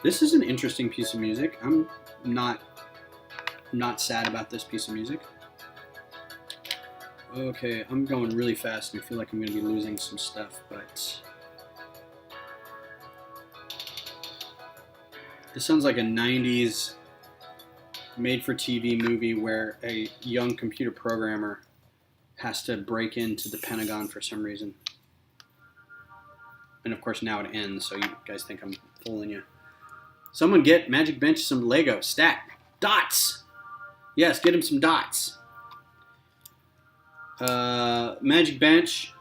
This is an interesting piece of music. I'm not sad about this piece of music. Okay, I'm going really fast and I feel like I'm going to be losing some stuff, but this sounds like a 90s made-for-TV movie where a young computer programmer has to break into the Pentagon for some reason. And of course now it ends, so you guys think I'm fooling you. Someone get Magic Bench some Lego. Stack. Dots! Yes, get him some dots. Magic Bench,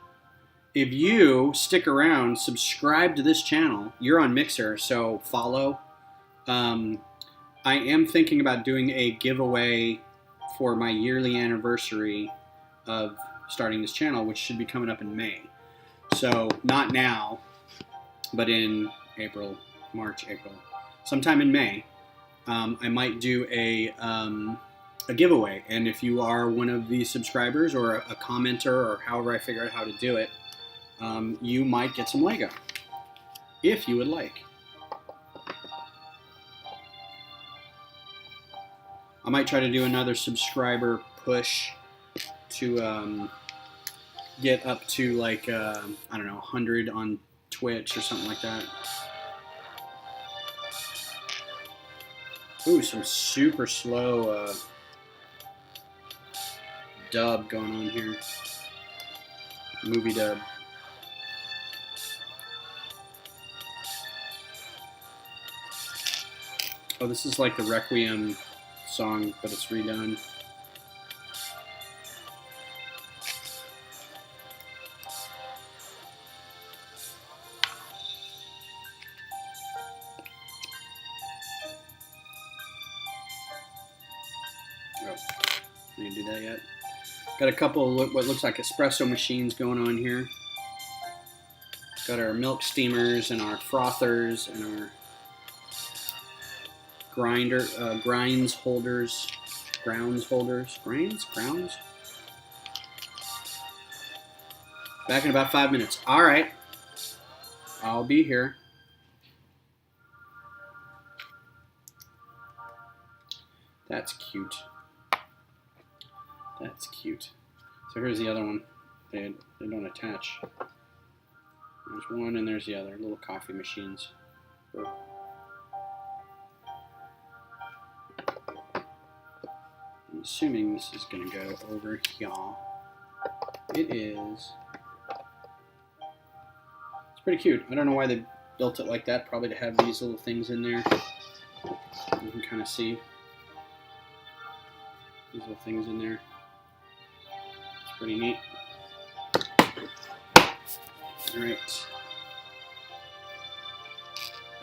if you stick around, subscribe to this channel. You're on Mixer, so follow. I am thinking about doing a giveaway for my yearly anniversary of starting this channel, which should be coming up in May. So not now, but in April, March, April, sometime in May, I might do a giveaway. And if you are one of the subscribers or a commenter or however I figure out how to do it, you might get some Lego, if you would like. I might try to do another subscriber push to get up to like, I don't know, 100 on Twitch or something like that. Ooh, some super slow dub going on here. Movie dub. Oh, this is like the Requiem song, but it's redone. Oh, didn't do that yet. Got a couple of what looks like espresso machines going on here. Got our milk steamers and our frothers and our grounds holders. Back in about 5 minutes. All right, I'll be here. That's cute. That's cute. So here's the other one. They don't attach. There's one and there's the other. Little coffee machines. Oh. I'm assuming this is going to go over here. It is. It's pretty cute. I don't know why they built it like that. Probably to have these little things in there. You can kind of see these little things in there. It's pretty neat. Alright.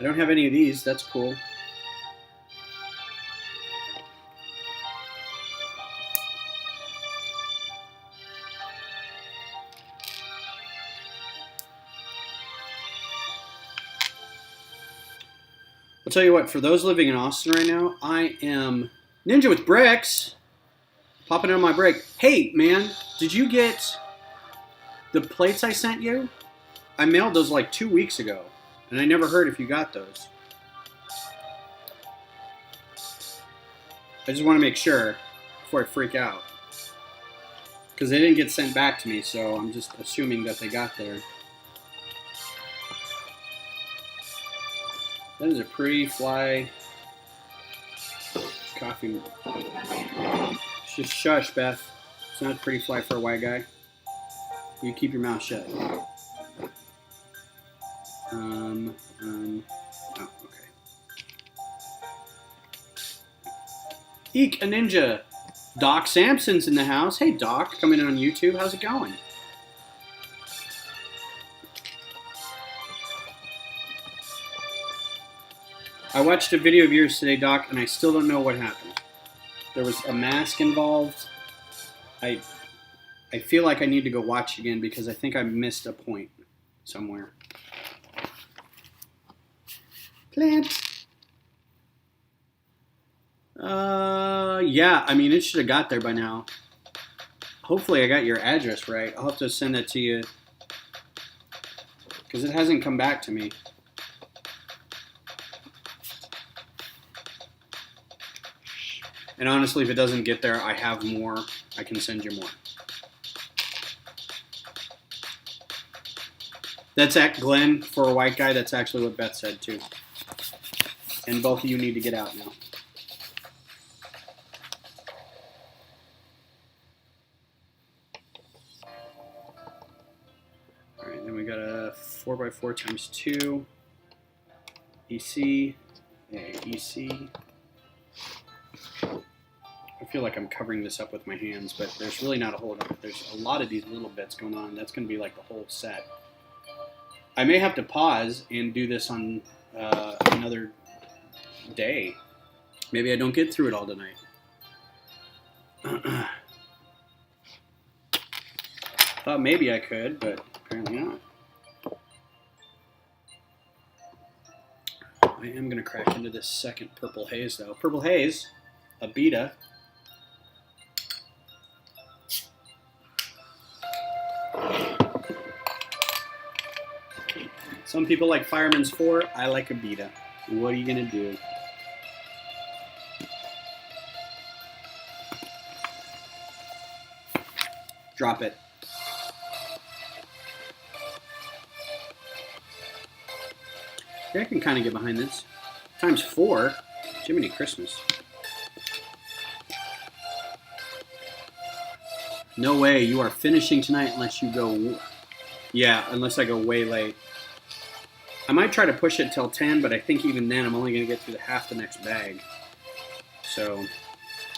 I don't have any of these. That's cool. I'll tell you what, for those living in Austin right now, I am Ninja with Bricks. Popping in on my break. Hey, man, did you get the plates I sent you? I mailed those like 2 weeks ago, and I never heard if you got those. I just want to make sure before I freak out. Because they didn't get sent back to me, so I'm just assuming that they got there. That is a pretty fly coffee. Just shush, Beth. It's not a pretty fly for a white guy. You keep your mouth shut. Oh, okay. Eek, a ninja. Doc Sampson's in the house. Hey, Doc, coming in on YouTube. How's it going? I watched a video of yours today, Doc, and I still don't know what happened. There was a mask involved. I feel like I need to go watch again because I think I missed a point somewhere. Plant. Yeah, I mean, it should have got there by now. Hopefully I got your address right. I'll have to send that to you because it hasn't come back to me. And honestly, if it doesn't get there, I have more. I can send you more. That's at Glenn, for a white guy. That's actually what Beth said, too. And both of you need to get out now. All right, then we got a 4x4 times 2. EC. EC. I feel like I'm covering this up with my hands, but there's really not a whole lot. There's a lot of these little bits going on. That's going to be like the whole set. I may have to pause and do this on another day. Maybe I don't get through it all tonight. Thought maybe I could, but apparently not. I am going to crack into this second Purple Haze, though. Purple Haze, Abita. Some people like Fireman's 4. I like Abita. What are you going to do? Drop it. Yeah, I can kind of get behind this. Times 4. Jiminy Christmas. No way. You are finishing tonight unless you go... Yeah, unless I go way late. I might try to push it till 10, but I think even then I'm only going to get through half the next bag. So,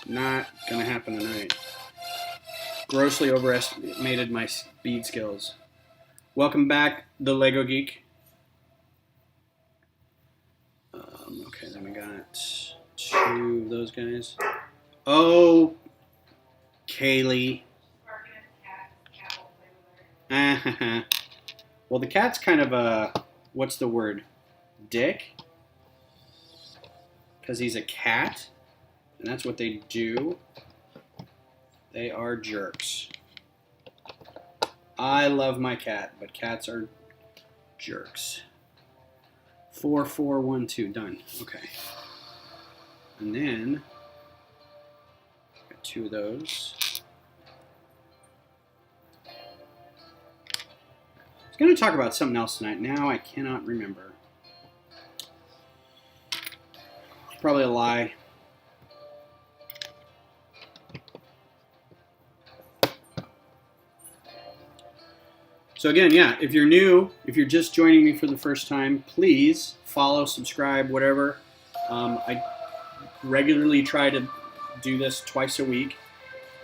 not going to happen tonight. Grossly overestimated my speed skills. Welcome back, the Lego Geek. Okay, then we got 2 of those guys. Oh, Kaylee. Well, the cat's kind of a, what's the word? Dick? Because he's a cat, and that's what they do. They are jerks. I love my cat, but cats are jerks. 4, 4, 1, 2. Done. Okay. And then got 2 of those. I was going to talk about something else tonight. Now I cannot remember. Probably a lie. So again, yeah, if you're new, if you're just joining me for the first time, please follow, subscribe, whatever. I regularly try to do this twice a week.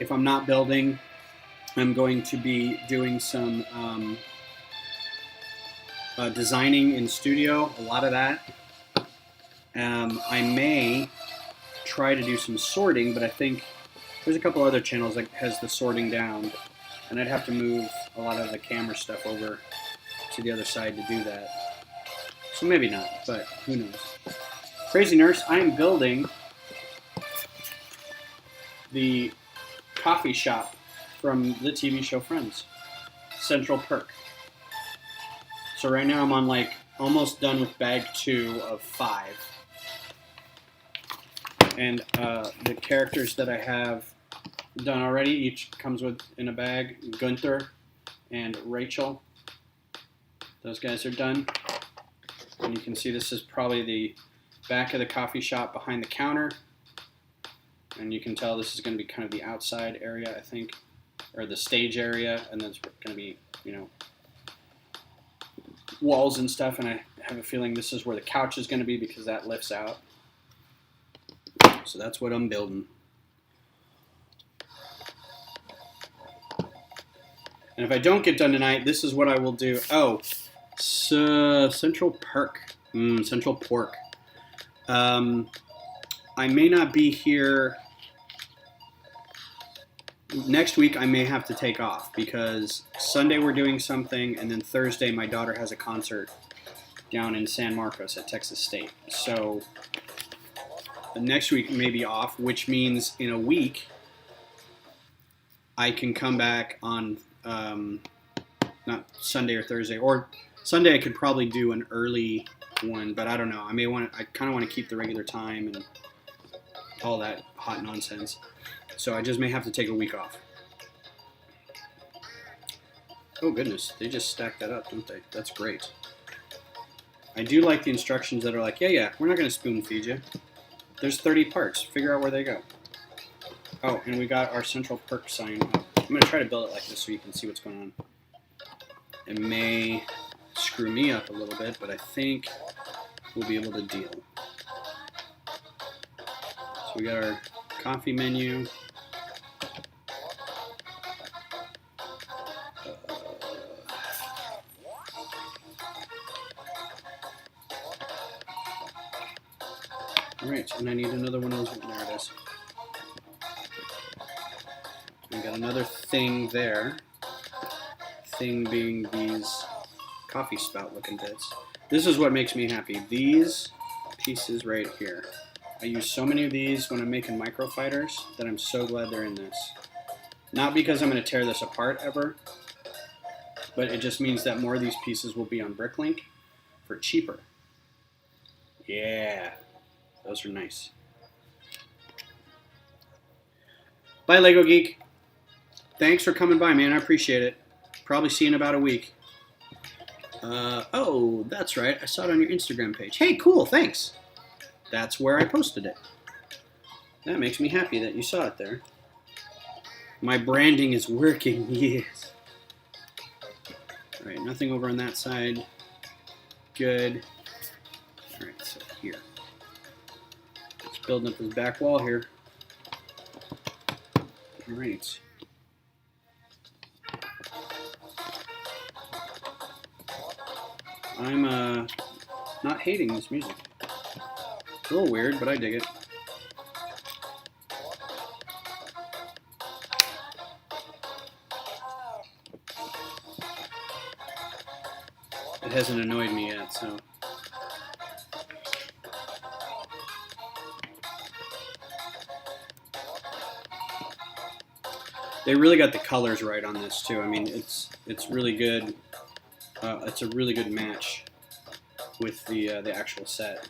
If I'm not building, I'm going to be doing some designing in studio, a lot of that. I may try to do some sorting, but I think there's a couple other channels that has the sorting down. And I'd have to move a lot of the camera stuff over to the other side to do that. So maybe not, but who knows. Crazy Nurse, I am building the coffee shop from the TV show Friends, Central Perk. So right now I'm on like almost done with bag 2 of 5. And the characters that I have done already, each comes with in a bag. Gunther and Rachel, those guys are done. And you can see this is probably the back of the coffee shop behind the counter, and you can tell this is going to be kind of the outside area, I think, or the stage area, and then it's going to be, you know, walls and stuff. And I have a feeling this is where the couch is going to be because that lifts out. So that's what I'm building. And if I don't get done tonight, this is what I will do. Oh, Central Perk. Central Pork. I may not be here. Next week, I may have to take off because Sunday we're doing something, and then Thursday my daughter has a concert down in San Marcos at Texas State. So next week may be off, which means in a week I can come back on not Sunday or Thursday, or Sunday I could probably do an early one, but I don't know. I kind of want to keep the regular time and all that hot nonsense. So I just may have to take a week off. Oh goodness, they just stacked that up, don't they? That's great. I do like the instructions that are like, yeah, we're not going to spoon feed you. There's 30 parts. Figure out where they go. Oh, and we got our Central Perk sign up. I'm going to try to build it like this so you can see what's going on. It may screw me up a little bit, but I think we'll be able to deal. So we got our Coffee menu. Alright, and I need another one of those. There it is. I got another thing there. Thing being these coffee spout looking bits. This is what makes me happy. These pieces right here. I use so many of these when I'm making microfighters that I'm so glad they're in this. Not because I'm going to tear this apart ever, but it just means that more of these pieces will be on Bricklink for cheaper. Yeah, those are nice. Bye, Lego Geek. Thanks for coming by, man. I appreciate it. Probably see you in about a week. Oh, that's right. I saw it on your Instagram page. Hey, cool. Thanks. That's where I posted it. That makes me happy that you saw it there. My branding is working. Yes. All right, nothing over on that side. Good. All right, so here. Just building up this back wall here. All right. I'm not hating this music. It's a little weird, but I dig it. It hasn't annoyed me yet, so. They really got the colors right on this too. I mean, it's really good. It's a really good match with the actual set.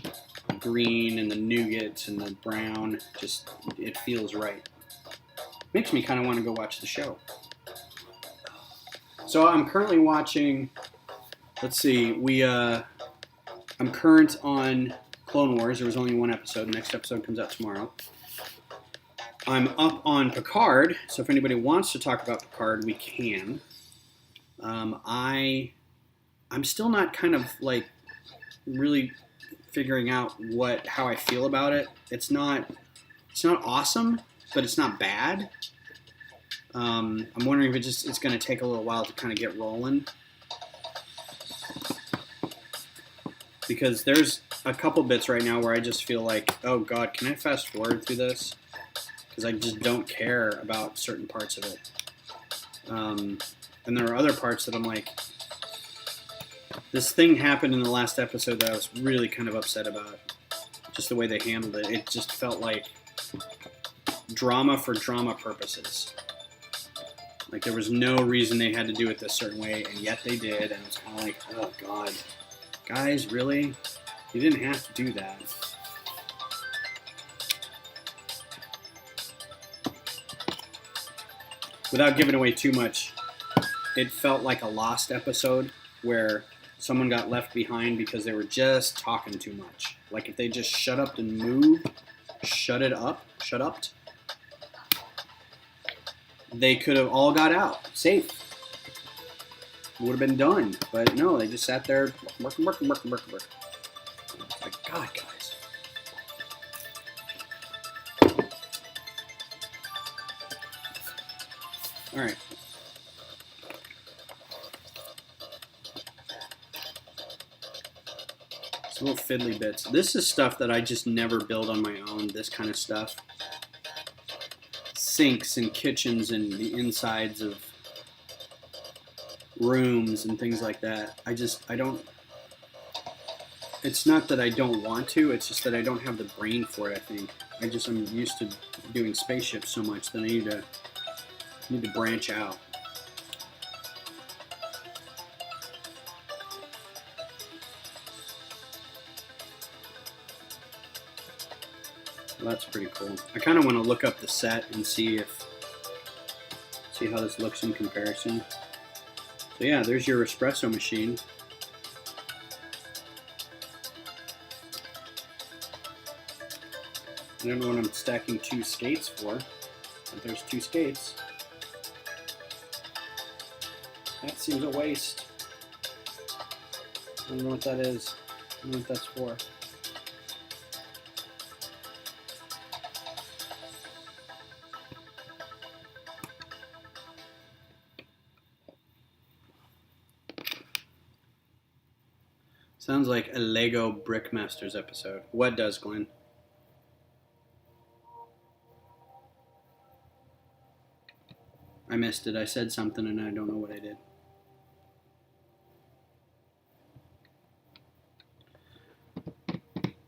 The green and the nougat and the brown, just it feels right. Makes me kind of want to go watch the show. So I'm currently watching. Let's see. I'm current on Clone Wars. There was only one episode. The next episode comes out tomorrow. I'm up on Picard, so if anybody wants to talk about Picard, we can. I'm still not kind of like really figuring out how I feel about it. It's not awesome, but it's not bad. I'm wondering if it's going to take a little while to kind of get rolling, because there's a couple bits right now where I just feel like, oh God, can I fast forward through this? Because I just don't care about certain parts of it. And there are other parts that I'm like, this thing happened in the last episode that I was really kind of upset about. Just the way they handled it. It just felt like drama for drama purposes. Like there was no reason they had to do it this certain way, and yet they did, and it's kind of like, oh God. Guys, really? You didn't have to do that. Without giving away too much, it felt like a lost episode where someone got left behind because they were just talking too much. Like if they just shut up and moved, shut up, they could have all got out safe. Would have been done. But no, they just sat there working. It's like, God, guys. All right. It's little fiddly bits. This is stuff that I just never build on my own, this kind of stuff. Sinks and kitchens and the insides of rooms and things like that. I don't, it's not that I don't want to, it's just that I don't have the brain for it, I think. I'm used to doing spaceships so much that I need to branch out. Well, that's pretty cool. I kind of want to look up the set and see how this looks in comparison. So yeah, there's your espresso machine. I don't know what I'm stacking 2 skates for, but there's 2 skates. That seems a waste. I don't know what that is. I don't know what that's for. Sounds like a Lego Brickmasters episode. What does, Glenn? I missed it. I said something and I don't know what I did.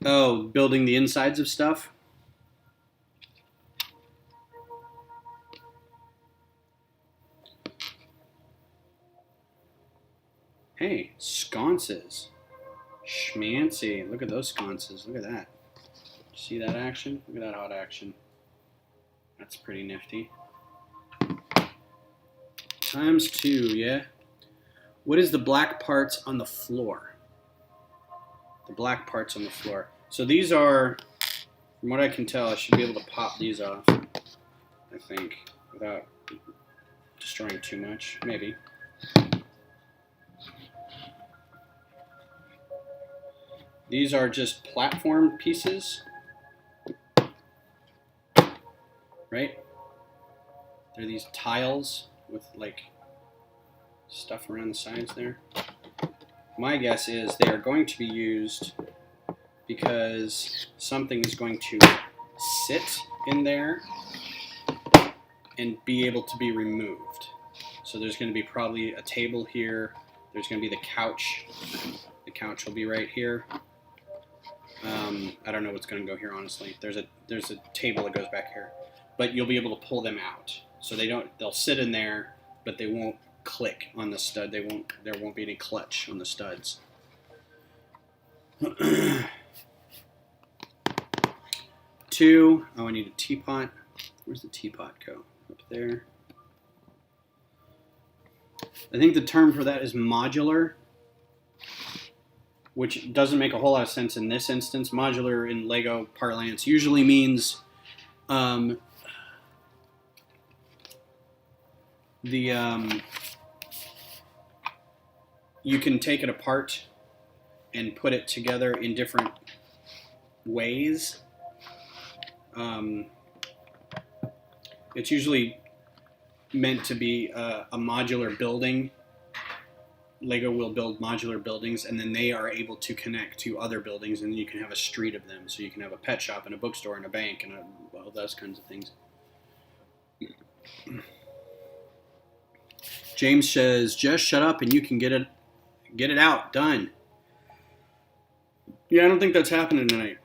Oh, building the insides of stuff? Hey, sconces. Schmancy. Look at those sconces. Look at that. See that action? Look at that hot action. That's pretty nifty. ×2, yeah? What is the black parts on the floor? The black parts on the floor. So these are, from what I can tell, I should be able to pop these off, I think, without destroying too much. Maybe. These are just platform pieces, right? They're these tiles with like stuff around the sides there. My guess is they are going to be used because something is going to sit in there and be able to be removed. So there's going to be probably a table here. There's going to be the couch. The couch will be right here. I don't know what's going to go here, honestly. There's a table that goes back here, but you'll be able to pull them out. So they'll sit in there, but they won't click on the stud. There won't be any clutch on the studs. 2, oh, I need a teapot. Where's the teapot go? Up there. I think the term for that is modular, which doesn't make a whole lot of sense in this instance. Modular in Lego parlance usually means you can take it apart and put it together in different ways. It's usually meant to be a modular building. Lego will build modular buildings, and then they are able to connect to other buildings, and you can have a street of them. So you can have a pet shop and a bookstore and a bank and all those kinds of things. James says, just shut up and you can get it out. Done. Yeah, I don't think that's happening tonight.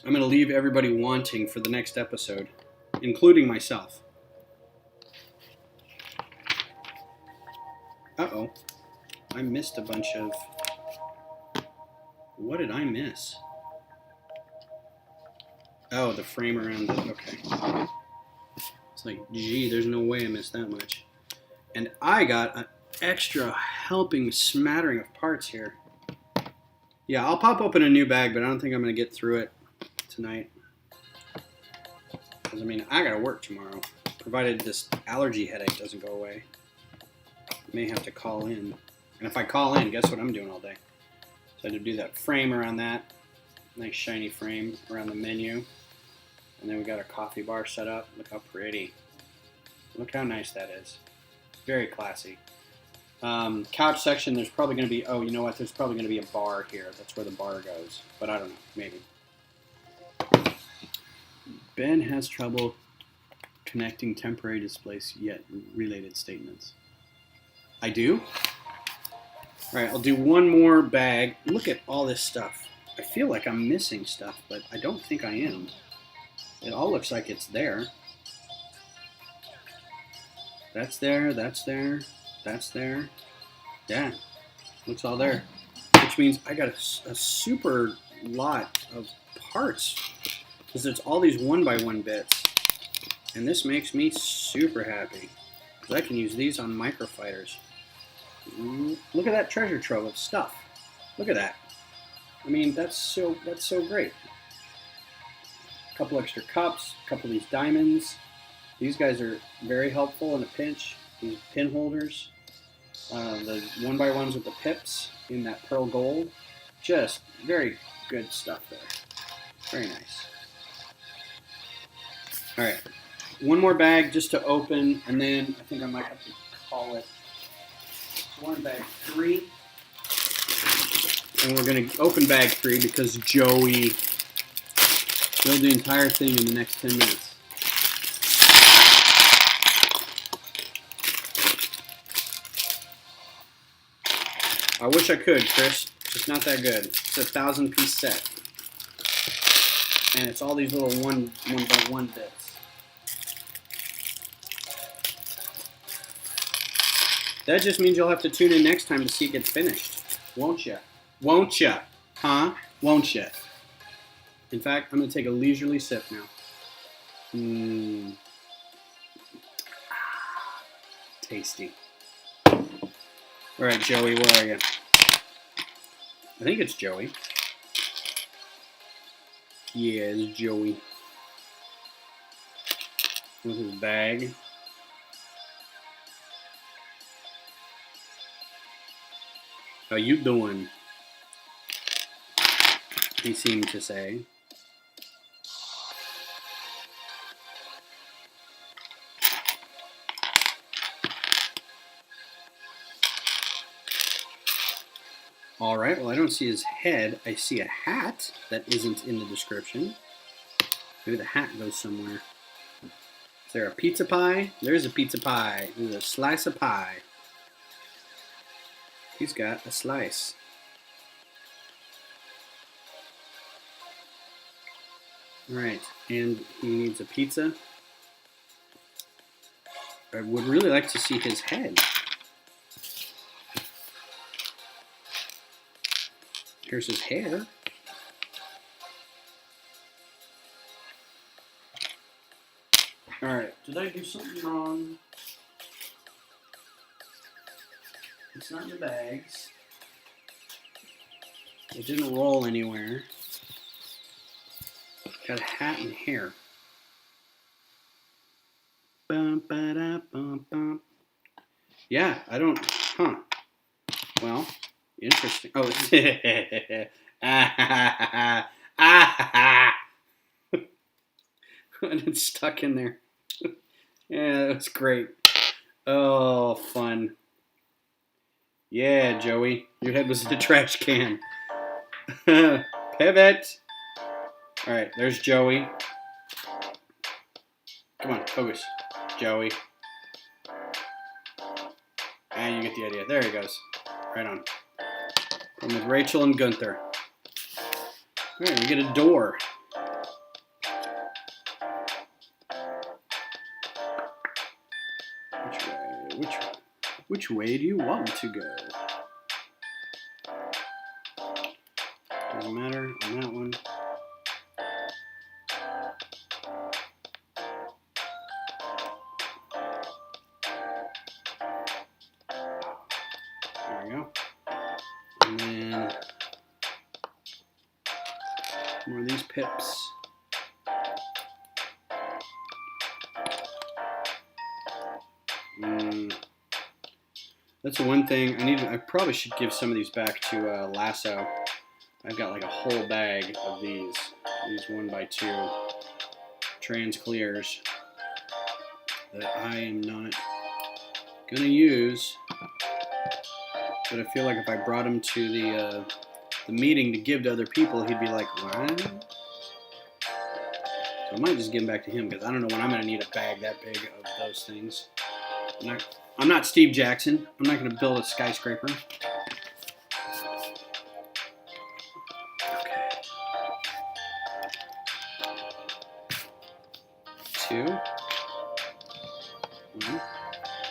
I'm going to leave everybody wanting for the next episode, including myself. Uh-oh. I missed a bunch of... What did I miss? Oh, the frame around the... Okay. It's like, gee, there's no way I missed that much. And I got an extra helping smattering of parts here. Yeah, I'll pop open a new bag, but I don't think I'm going to get through it tonight. Because, I mean, I got to work tomorrow, provided this allergy headache doesn't go away. I may have to call in. And if I call in, guess what I'm doing all day? So I had to do that frame around that. Nice shiny frame around the menu. And then we got our coffee bar set up. Look how pretty. Look how nice that is. Very classy. Couch section, there's probably going to be... Oh, you know what? There's probably going to be a bar here. That's where the bar goes. But I don't know. Maybe. Ben has trouble connecting temporary displays yet related statements. I do? All right, I'll do one more bag. Look at all this stuff. I feel like I'm missing stuff, but I don't think I am. It all looks like it's there. That's there, that's there, that's there. Yeah, looks all there. Which means I got a super lot of parts. Because it's all these 1x1 bits. And this makes me super happy. Because I can use these on microfighters. Look at that treasure trove of stuff. Look at that. I mean, that's so great. A couple extra cups, a couple of these diamonds. These guys are very helpful in a pinch. These pin holders. The 1x1s with the pips in that pearl gold. Just very good stuff there. Very nice. Alright. One more bag just to open, and then I think I might have to call it. One bag 3. And we're going to open bag 3 because Joey build the entire thing in the next 10 minutes. I wish I could, Chris. It's not that good. It's a 1,000-piece set. And it's all these little one by one bits. That just means you'll have to tune in next time to see it get finished. Won't ya? Won't ya? Huh? Won't ya? In fact, I'm going to take a leisurely sip now. Tasty. All right, Joey, where are you? I think it's Joey. Yeah, it's Joey. With his bag. How you doing? He seemed to say. All right, well, I don't see his head. I see a hat that isn't in the description. Maybe the hat goes somewhere. Is there a pizza pie? There's a pizza pie. There's a slice of pie. He's got a slice. All right, and he needs a pizza. I would really like to see his head. Here's his hair. All right, did I do something wrong? It's not in the bags. It didn't roll anywhere. Got a hat and hair. Bum, ba-da, bum, bum. Yeah, I don't. Huh. Well, interesting. Oh, and it's stuck in there. Yeah, that was great. Oh, fun. Yeah, Joey, your head was in the trash can. Pivot. All right, there's Joey. Come on, focus, Joey. And you get the idea. There he goes. Right on. I'm with Rachel and Gunther. All right, we get a door. Which way do you want to go? Doesn't matter on that one. There we go. And then more of these pips. That's the one thing I probably should give some of these back to Lasso. I've got like a whole bag of these 1x2 trans clears that I am not gonna use. But I feel like if I brought him to the meeting to give to other people, he'd be like, "What?" So I might just give them back to him because I don't know when I'm gonna need a bag that big of those things. I'm not Steve Jackson. I'm not going to build a skyscraper. Okay. 2. 1.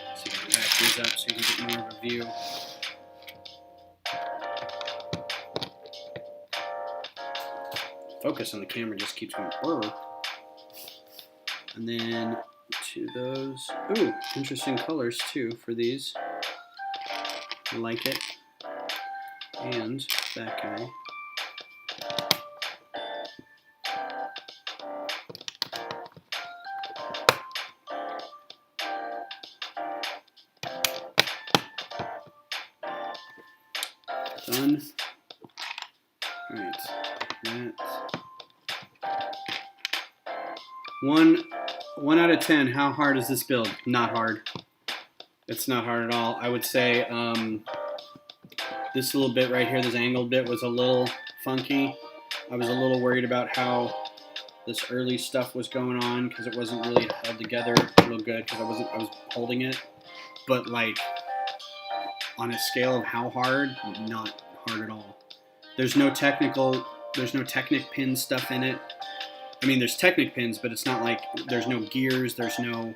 Let's see if I can back these up so you can get more of a view. Focus on the camera just keeps going forward. And then to those. Ooh, interesting colors too for these. I like it. And that guy. Done. Alright. That. 1 out of 10, how hard is this build? Not hard. It's not hard at all. I would say This little bit right here, this angled bit, was a little funky. I was a little worried about how this early stuff was going on because it wasn't really held together real good because I was holding it. But like on a scale of how hard, not hard at all. There's no Technic pin stuff in it. I mean, there's Technic pins, but it's not like there's no gears, there's no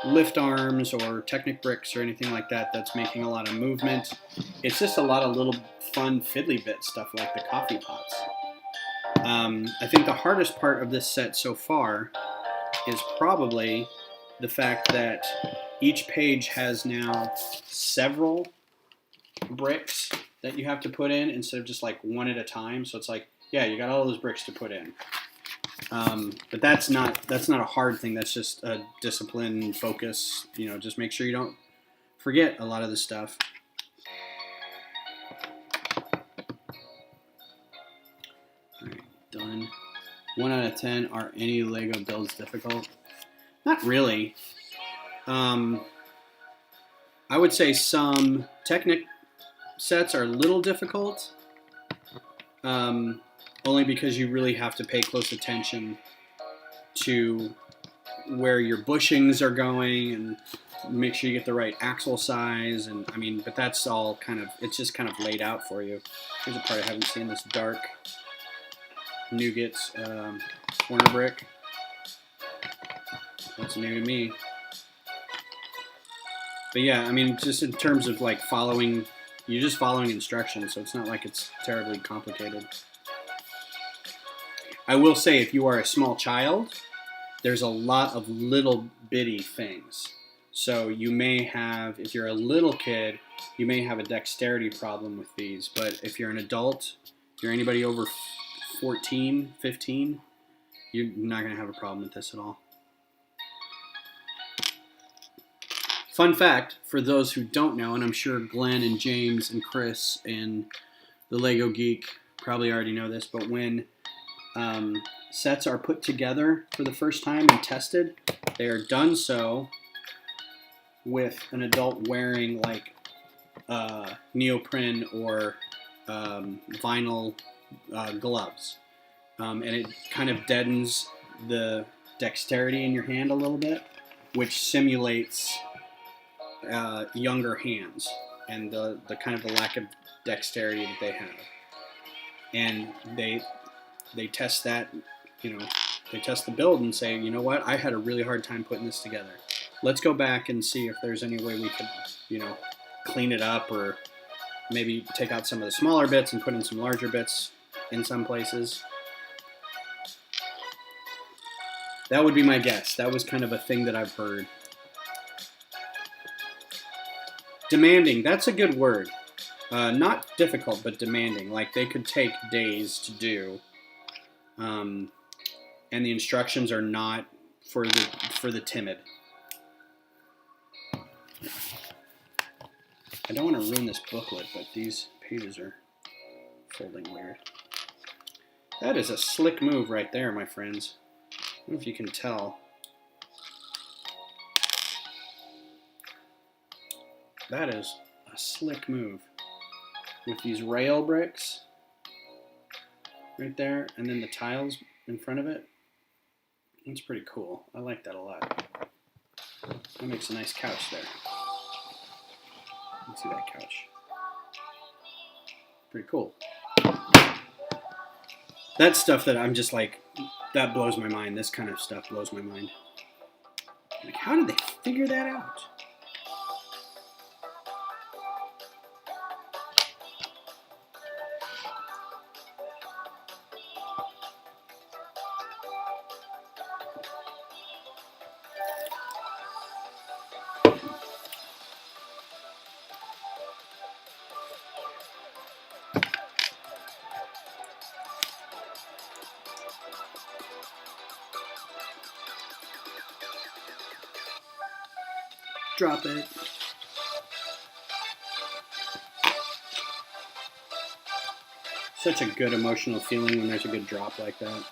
lift arms or Technic bricks or anything like that that's making a lot of movement. It's just a lot of little fun fiddly bit stuff like the coffee pots. I think the hardest part of this set so far is probably the fact that each page has now several bricks that you have to put in instead of just like one at a time. So it's like, yeah, you got all those bricks to put in. But that's not a hard thing. That's just a discipline, focus. You know, just make sure you don't forget a lot of the stuff. All right, done. 1 out of 10. Are any Lego builds difficult? Not really. I would say some Technic sets are a little difficult. Only because you really have to pay close attention to where your bushings are going and make sure you get the right axle size. And I mean, but that's all kind of, it's just kind of laid out for you. Here's a part I haven't seen, this dark Nougat's corner brick. That's new to me. But yeah, I mean, just in terms of like following, you're just following instructions, so it's not like it's terribly complicated. I will say, if you are a small child, there's a lot of little bitty things. So you may have, if you're a little kid, you may have a dexterity problem with these. But if you're an adult, if you're anybody over 14, 15, you're not going to have a problem with this at all. Fun fact, for those who don't know, and I'm sure Glenn and James and Chris and the Lego Geek probably already know this, but when sets are put together for the first time and tested, they are done so with an adult wearing like neoprene or vinyl gloves. And it kind of deadens the dexterity in your hand a little bit, which simulates younger hands and the kind of the lack of dexterity that they have. And they test that, you know, they test the build and say, you know what, I had a really hard time putting this together. Let's go back and see if there's any way we could, you know, clean it up or maybe take out some of the smaller bits and put in some larger bits in some places. That would be my guess. That was kind of a thing that I've heard. Demanding, that's a good word. Not difficult, but demanding. Like, they could take days to do. And the instructions are not for the timid. I don't want to ruin this booklet, but these pages are folding weird. That is a slick move right there, my friends. I don't know if you can tell. That is a slick move. With these rail bricks right there, and then the tiles in front of it. That's pretty cool. I like that a lot. That makes a nice couch there. Let's see that couch. Pretty cool. That's stuff that I'm just like, that blows my mind. This kind of stuff blows my mind. Like, how did they figure that out? Drop it. Such a good emotional feeling when there's a good drop like that.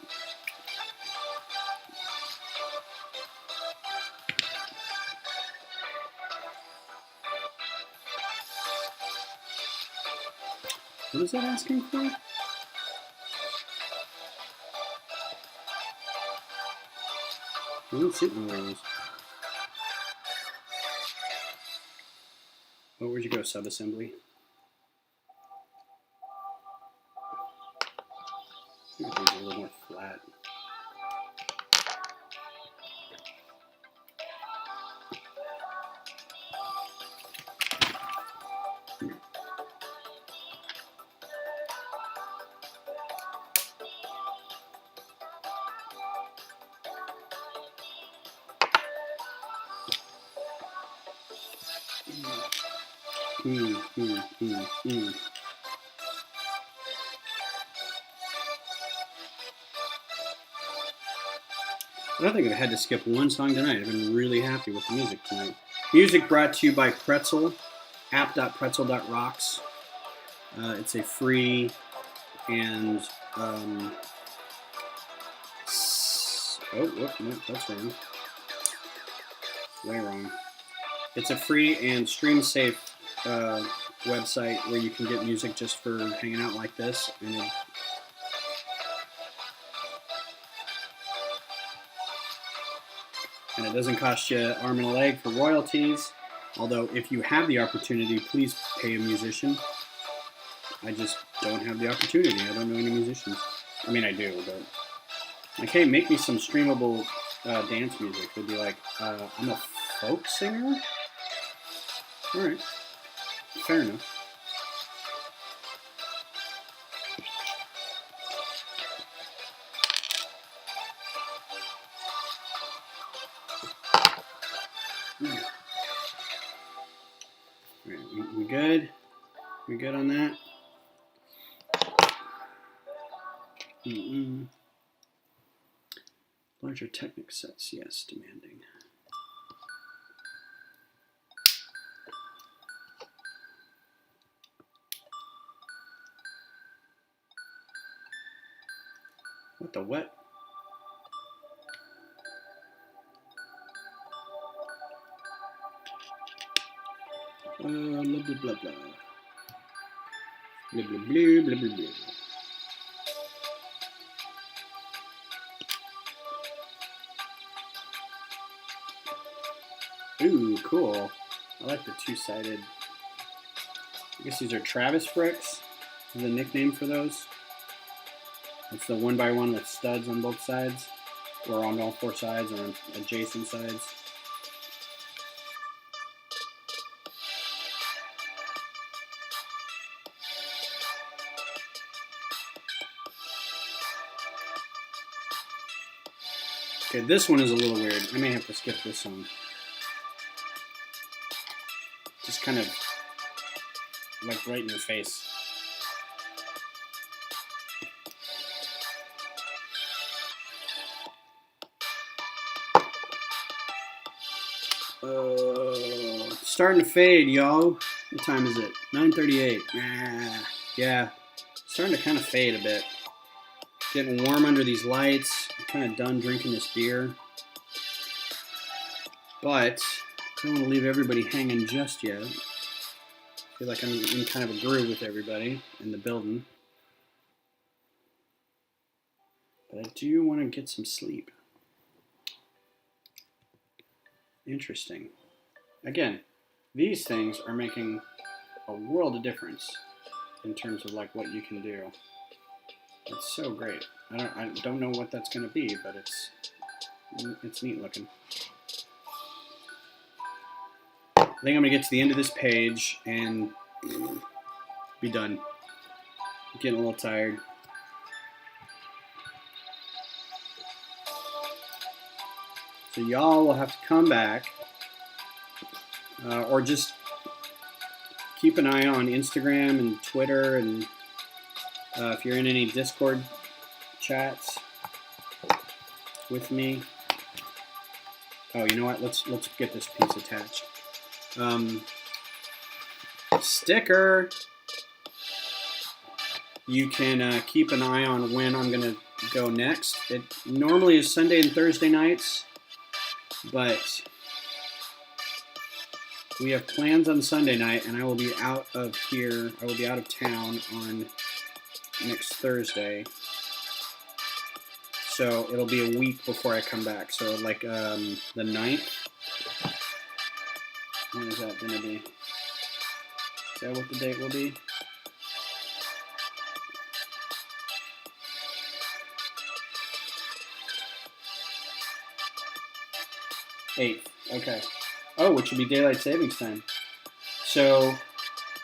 What is that asking for? I don't see one of those. Oh, where'd you go, subassembly? I think these are a little more flat. I don't think I've had to skip one song tonight. I've been really happy with the music tonight. Music brought to you by Pretzel, app.pretzel.rocks. It's a free and oh, no, that's wrong. Way wrong. It's a free and stream safe website where you can get music just for hanging out like this. And it doesn't cost you an arm and a leg for royalties. Although, if you have the opportunity, please pay a musician. I just don't have the opportunity. I don't know any musicians. I mean, I do, but like, hey, make me some streamable dance music. They'd be like, I'm a folk singer? All right. Fair enough. We good? We good on that? Larger Technic sets, yes, demanding. What the what? Blah, blah, blah, blah, blah. Blah, blah, blah, blah, blah, blah. Ooh, cool. I like the two-sided. I guess these are Travis bricks, is the nickname for those. It's the 1x1 with studs on both sides, or on all four sides, or on adjacent sides. Okay, this one is a little weird. I may have to skip this one. Just kind of like right in your face. Starting to fade, y'all. What time is it? 9:38. Yeah, starting to kind of fade a bit. Getting warm under these lights. I'm kind of done drinking this beer. But I don't want to leave everybody hanging just yet. I feel like I'm in kind of a groove with everybody in the building. But I do want to get some sleep. Interesting. Again, these things are making a world of difference in terms of like what you can do. It's so great. I don't know what that's going to be, but it's neat looking. I think I'm going to get to the end of this page and be done. I'm getting a little tired. So y'all will have to come back or just keep an eye on Instagram and Twitter, and if you're in any Discord chats with me. Oh, you know what? Let's get this piece attached. Sticker. You can keep an eye on when I'm going to go next. It normally is Sunday and Thursday nights, but we have plans on Sunday night, and I will be out of here. I will be out of town on next Thursday. So it'll be a week before I come back. So like the 9th. When is that going to be? Is that what the date will be? Eighth. Okay. Oh, which would be daylight savings time. So,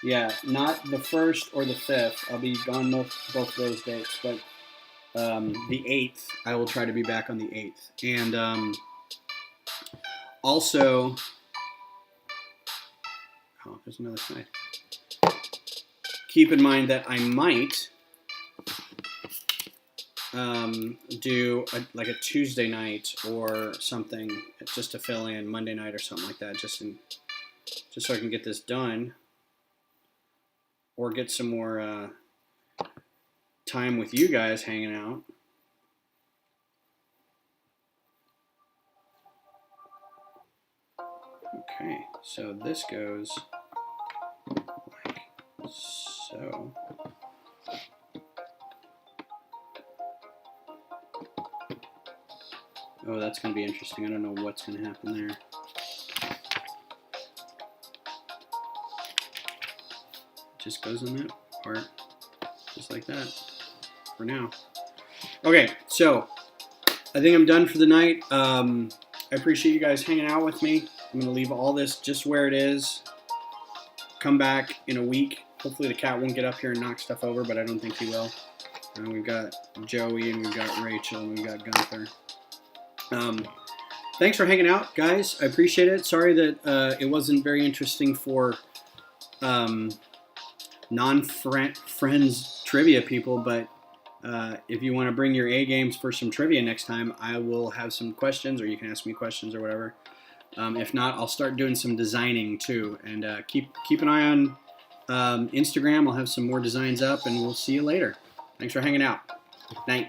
yeah, not the 1st or the 5th. I'll be gone both those dates, but the 8th, I will try to be back on the 8th. And also, oh, there's another side. Keep in mind that I might do like a Tuesday night or something just to fill in, Monday night or something like that, just so I can get this done or get some more time with you guys hanging out. Okay, so this goes like so. Oh, that's going to be interesting. I don't know what's going to happen there. Just goes in that part, just like that, for now. Okay, so I think I'm done for the night. I appreciate you guys hanging out with me. I'm going to leave all this just where it is. Come back in a week. Hopefully the cat won't get up here and knock stuff over, but I don't think he will. And we've got Joey, and we've got Rachel, and we've got Gunther. Thanks for hanging out, guys. I appreciate it. Sorry that it wasn't very interesting for non-friends trivia people, but if you want to bring your A games for some trivia next time, I will have some questions, or you can ask me questions or whatever. If not, I'll start doing some designing too, and keep an eye on Instagram. I'll have some more designs up, and we'll see you later. Thanks for hanging out. Night.